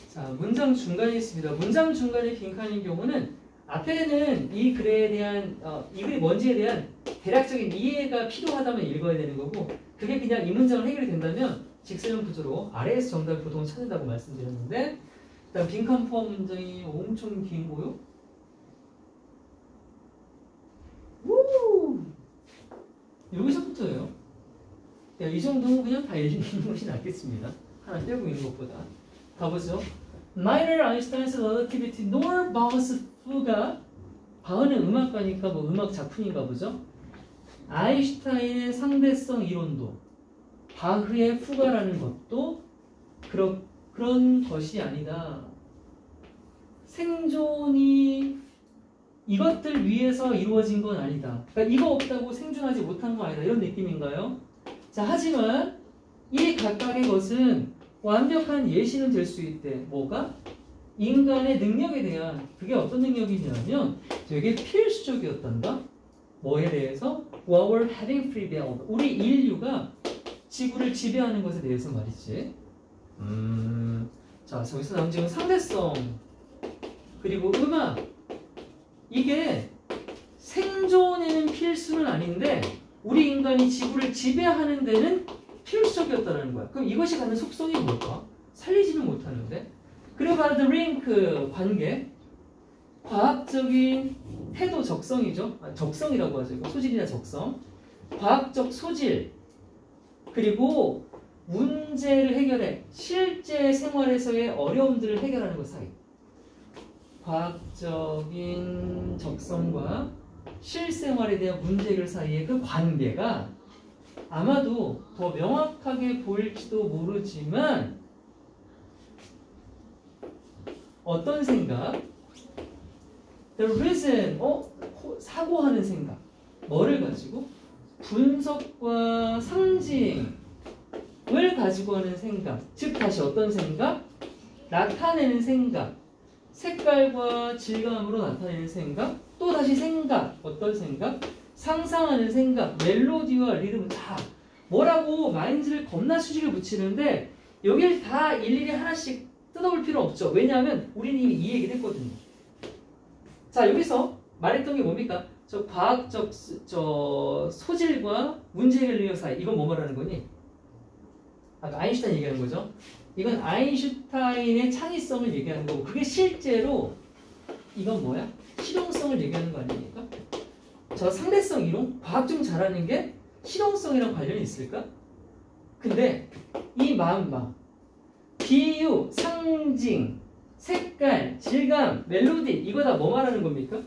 자, 문장 중간에 있습니다. 문장 중간에 빈칸인 경우는 앞에는 이 글에 대한 이 글이 뭔지에 대한 대략적인 이해가 필요하다면 읽어야 되는 거고, 그게 그냥 이 문장을 해결이 된다면 직설형 구조로 아래에서 정답을 보통 찾는다고 말씀드렸는데, 일단 빈칸 포함 문장이 엄청 긴 거요. 여기서부터예요. 이 정도는 그냥 다 읽는 것이 낫겠습니다. 하나 떼고 있는 것보다. 가보죠. Neither Einstein's relativity nor Bach's fuga. 바흐는 음악가니까 뭐 음악 작품인가 보죠. 아인슈타인의 상대성 이론도 바흐의 fuga라는 것도 그런 것이 아니다. 생존이 이것들 위해서 이루어진 건 아니다. 그러니까 이거 없다고 생존하지 못한 거 아니다. 이런 느낌인가요? 자, 하지만 이 각각의 것은 완벽한 예시는 될 수 있대. 뭐가? 인간의 능력에 대한, 그게 어떤 능력이냐면 되게 필수적이었단다. 뭐에 대해서? Our having free will. 우리 인류가 지구를 지배하는 것에 대해서 말이지. 자, 저기서 나온 지금 상대성 그리고 음악, 이게 생존에는 필수는 아닌데 우리 인간이 지구를 지배하는 데는 필수적이었다는 거야. 그럼 이것이 갖는 속성이 뭘까? 살리지는 못하는데. 그리고 바로 the link, 관계, 과학적인 태도 적성이죠. 적성이라고 하죠. 소질이나 적성. 과학적 소질, 그리고 문제를 해결해 실제 생활에서의 어려움들을 해결하는 것 사이. 과학적인 적성과 실생활에 대한 문제 해결 사이의 그 관계가 아마도 더 명확하게 보일지도 모르지만 어떤 생각? The reason, 사고하는 생각. 뭐를 가지고? 분석과 상징을 가지고 하는 생각. 즉 다시 어떤 생각? 나타내는 생각. 색깔과 질감으로 나타내는 생각. 또 다시 생각. 어떤 생각? 상상하는 생각. 멜로디와 리듬. 다 뭐라고 마인드를 겁나 수직을 붙이는데 여길 다 일일이 하나씩 뜯어볼 필요 없죠. 왜냐하면 우리는 이미 이 얘기를 했거든요. 자, 여기서 말했던 게 뭡니까? 저 과학적 소질과 문제 해결 능력 사이. 이건 뭐 말하는 거니? 아까 아인슈타인 얘기하는 거죠. 이건 아인슈타인의 창의성을 얘기하는 거고, 그게 실제로 이건 뭐야? 실용성을 얘기하는 거 아닙니까? 저 상대성 이론, 과학 좀 잘하는 게 실용성이랑 관련이 있을까? 근데 이 마음만 비유, 상징, 색깔, 질감, 멜로디, 이거 다 뭐 말하는 겁니까?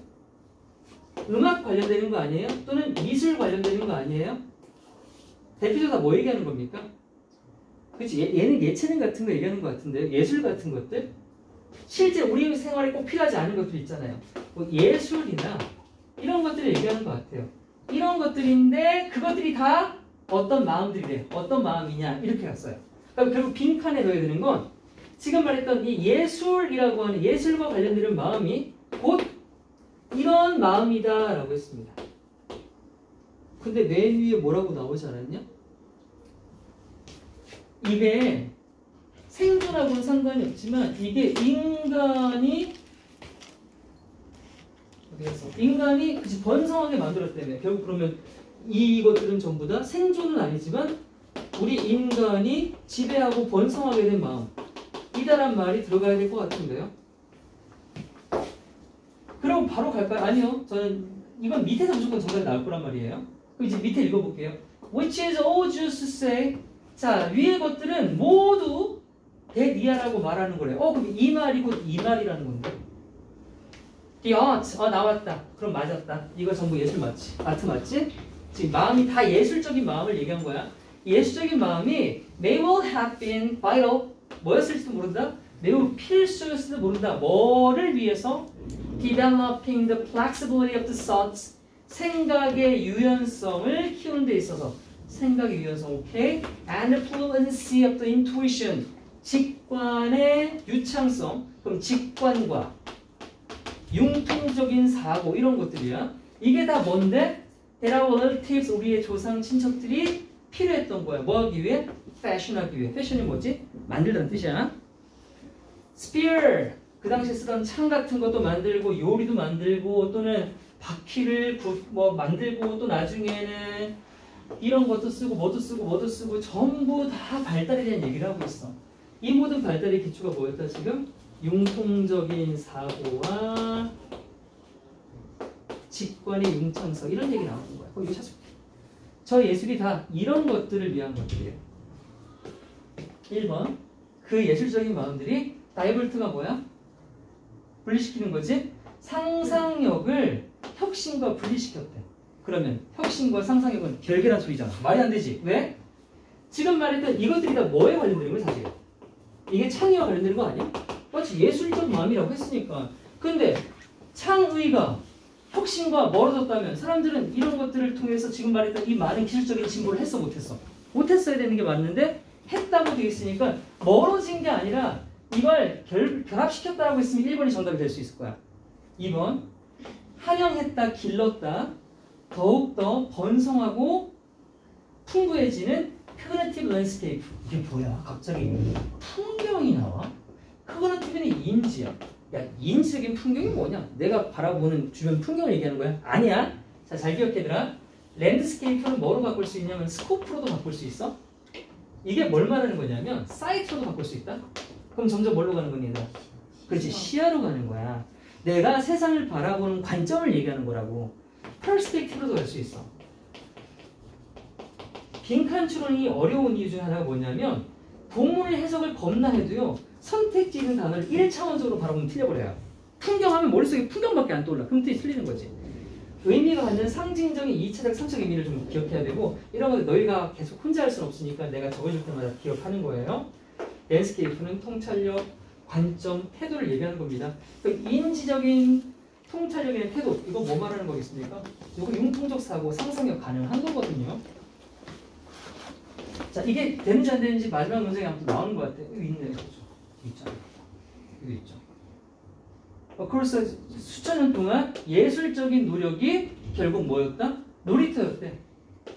음악 관련되는 거 아니에요? 또는 미술 관련되는 거 아니에요? 대표적으로 뭐 얘기하는 겁니까? 그치? 얘는 예체능 같은 거 얘기하는 것 같은데, 예술 같은 것들? 실제 우리 생활에 꼭 필요하지 않은 것들 있잖아요. 뭐 예술이나 이런 것들을 얘기하는 것 같아요. 이런 것들인데 그것들이 다 어떤 마음들이래요. 어떤 마음이냐 이렇게 갔어요. 그럼 결국 빈칸에 넣어야 되는 건 지금 말했던 이 예술이라고 하는 예술과 관련되는 마음이 곧 이런 마음이다 라고 했습니다. 근데 맨 위에 뭐라고 나오지 않았냐? 이게 생존하고는 상관이 없지만 이게 인간이 그치 번성하게 만들었다며. 결국 그러면 이것들은 전부 다 생존은 아니지만 우리 인간이 지배하고 번성하게 된 마음, 이다란 말이 들어가야 될 것 같은데요. 그럼 바로 갈까요? 아니요. 저는 이건 밑에서 무조건 정답이 나올 거란 말이에요. 그럼 이제 밑에 읽어볼게요. Which is all Jews say. 자, 위의 것들은 모두 대니아라고 말하는 거래요. 그럼 이 말이 곧 이 말이라는 건데. The art. 나왔다. 그럼 맞았다. 이거 전부 예술 맞지? 아트 맞지? 지금 마음이 다 예술적인 마음을 얘기한 거야. 예술적인 마음이 may well have been vital. 뭐였을지도 모른다? 매우 필수였을지도 모른다. 뭐를 위해서? Developing the flexibility of the thoughts. 생각의 유연성을 키우는 데 있어서. 생각의 유연성, 오케이? And the fluency of the intuition. 직관의 유창성. 그럼 직관과 융통적인 사고, 이런 것들이야. 이게 다 뭔데? There are relatives, 우리의 조상 친척들이 필요했던 거야. 뭐 하기 위해? 패션하기 위해. 패션이 뭐지? 만들다는 뜻이야. Spear, 그 당시에 쓰던 창 같은 것도 만들고 요리도 만들고 또는 바퀴를 만들고 또 나중에는 이런 것도 쓰고 뭐도 쓰고 전부 다 발달에 대한 얘기를 하고 있어. 이 모든 발달의 기초가 뭐였다 지금? 융통적인 사고와 직관의 융창성, 이런 얘기 나오는 거야. 이거 찾을게. 저 예술이 다 이런 것들을 위한 것들이에요. 1번, 그 예술적인 마음들이 다이버트가 뭐야? 분리시키는 거지? 상상력을 혁신과 분리시켰대. 그러면 혁신과 상상력은 별개란 소리잖아. 말이 안 되지. 왜? 지금 말했던 이것들이 다 뭐에 관련되는 거야 사실? 이게 창의와 관련되는 거 아니야? 마치 예술적 마음이라고 했으니까. 근데 창의가 혁신과 멀어졌다면 사람들은 이런 것들을 통해서 지금 말했던 이 많은 기술적인 진보를 했어 못했어? 못했어야 되는 게 맞는데 했다고 되어 있으니까 멀어진 게 아니라 이걸 결합시켰다라고 했으면 1번이 정답이 될 수 있을 거야. 2번 한영했다 길렀다 더욱더 번성하고 풍부해지는 코그니티브 랜드스케이프. 이게 뭐야? 갑자기 풍경이 나와? 코그니티브는 인지야. 야, 인지적인 풍경이 뭐냐? 내가 바라보는 주변 풍경을 얘기하는 거야? 아니야. 자, 잘 기억해들아. 랜드스케이프는 뭐로 바꿀 수 있냐면 스코프로도 바꿀 수 있어. 이게 뭘 말하는 거냐면 사이트로도 바꿀 수 있다. 그럼 점점 뭘로 가는 거니 얘들아? 그렇지, 시야로 가는 거야. 내가 세상을 바라보는 관점을 얘기하는 거라고. 퍼스펙티브로도 갈 수 있어. 빈칸 추론이 어려운 이유 중에 하나가 뭐냐면 동문의 해석을 겁나 해도요 선택지 있는 단어를 1차원적으로 바라보면 틀려버려요. 풍경하면 머릿속에 풍경밖에 안 떠올라. 그럼 틀리는 거지. 의미가 갖는 상징적인 2차적 3차적 의미를 좀 기억해야 되고 이런 거 너희가 계속 혼자 할 수는 없으니까 내가 적어줄 때마다 기억하는 거예요. 랜드스케이프는 통찰력, 관점, 태도를 얘기하는 겁니다. 그 인지적인 통찰력의 태도, 이거 뭐 말하는 거겠습니까? 이거 융통적 사고, 상상력 가능한 거거든요. 자, 이게 되는지 안 되는지 마지막 문장에 아무튼 나오는 것 같아요. 여기 있네. 그렇죠. 있잖아. 여기 있죠. 그래서 수천 년 동안 예술적인 노력이 결국 뭐였다? 놀이터였대.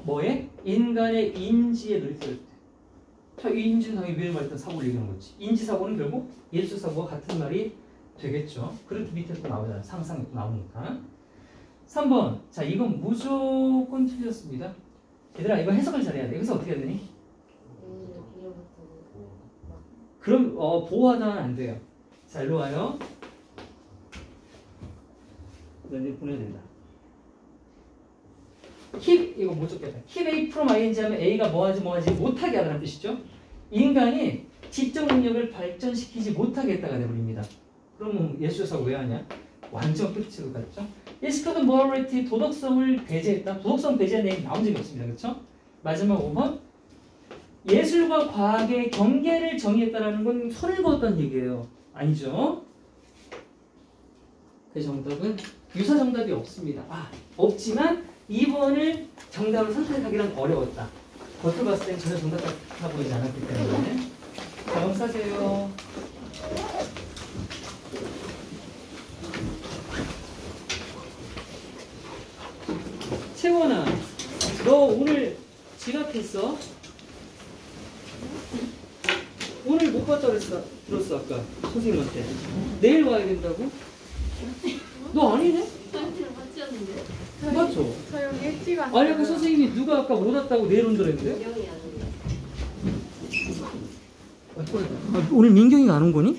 뭐에? 인간의 인지의 놀이터였대. 자, 이 인지는 당연히 위에 말했던 사고를 얘기하는 거지. 인지사고는 결국 예술사고와 같은 말이 되겠죠. 그렇게 밑에 또 나오잖아요. 상상력도 나오니까. 3번. 자, 이건 무조건 틀렸습니다. 얘들아, 이거 해석을 잘해야 돼. 여기서 어떻게 해야 되니? 그럼 보호하다는 안 돼요. 자, 일로 와요. 이제 보내야 된다. keep, 이거 못 적겠다. keep A from ing 하면 A가 뭐하지 못하게 하라는 뜻이죠. 인간이 지적 능력을 발전시키지 못하게 했다가 돼버립니다. 그러면 예술사고 왜 하냐? 완전 끝으로 갔죠. 예스커드 모럴리티, 도덕성을 배제했다. 도덕성 배제한 내용이 나온 적이 없습니다. 그렇죠? 마지막 5번. 예술과 과학의 경계를 정의했다는 건 선을 그었다는 얘기예요. 아니죠? 그 정답은 유사 정답이 없습니다. 없지만 2번을 정답으로 선택하기는 어려웠다. 겉으로 봤을 땐 전혀 정답 같아 보이지 않았기 때문에. 다음 사세요. 채원아, 너 오늘 지각했어? 오늘 못 봤다 들었어 아까 선생님한테. 내일 와야 된다고? 너 아니네? 저희랑 같이 왔는데. 맞죠? 저 여기 일찍 왔어요. 아니 그 선생님이 누가 아까 못 왔다고 내일 온다 그랬는데? 명이 안 오네. 오늘 민경이가 안 온 거니?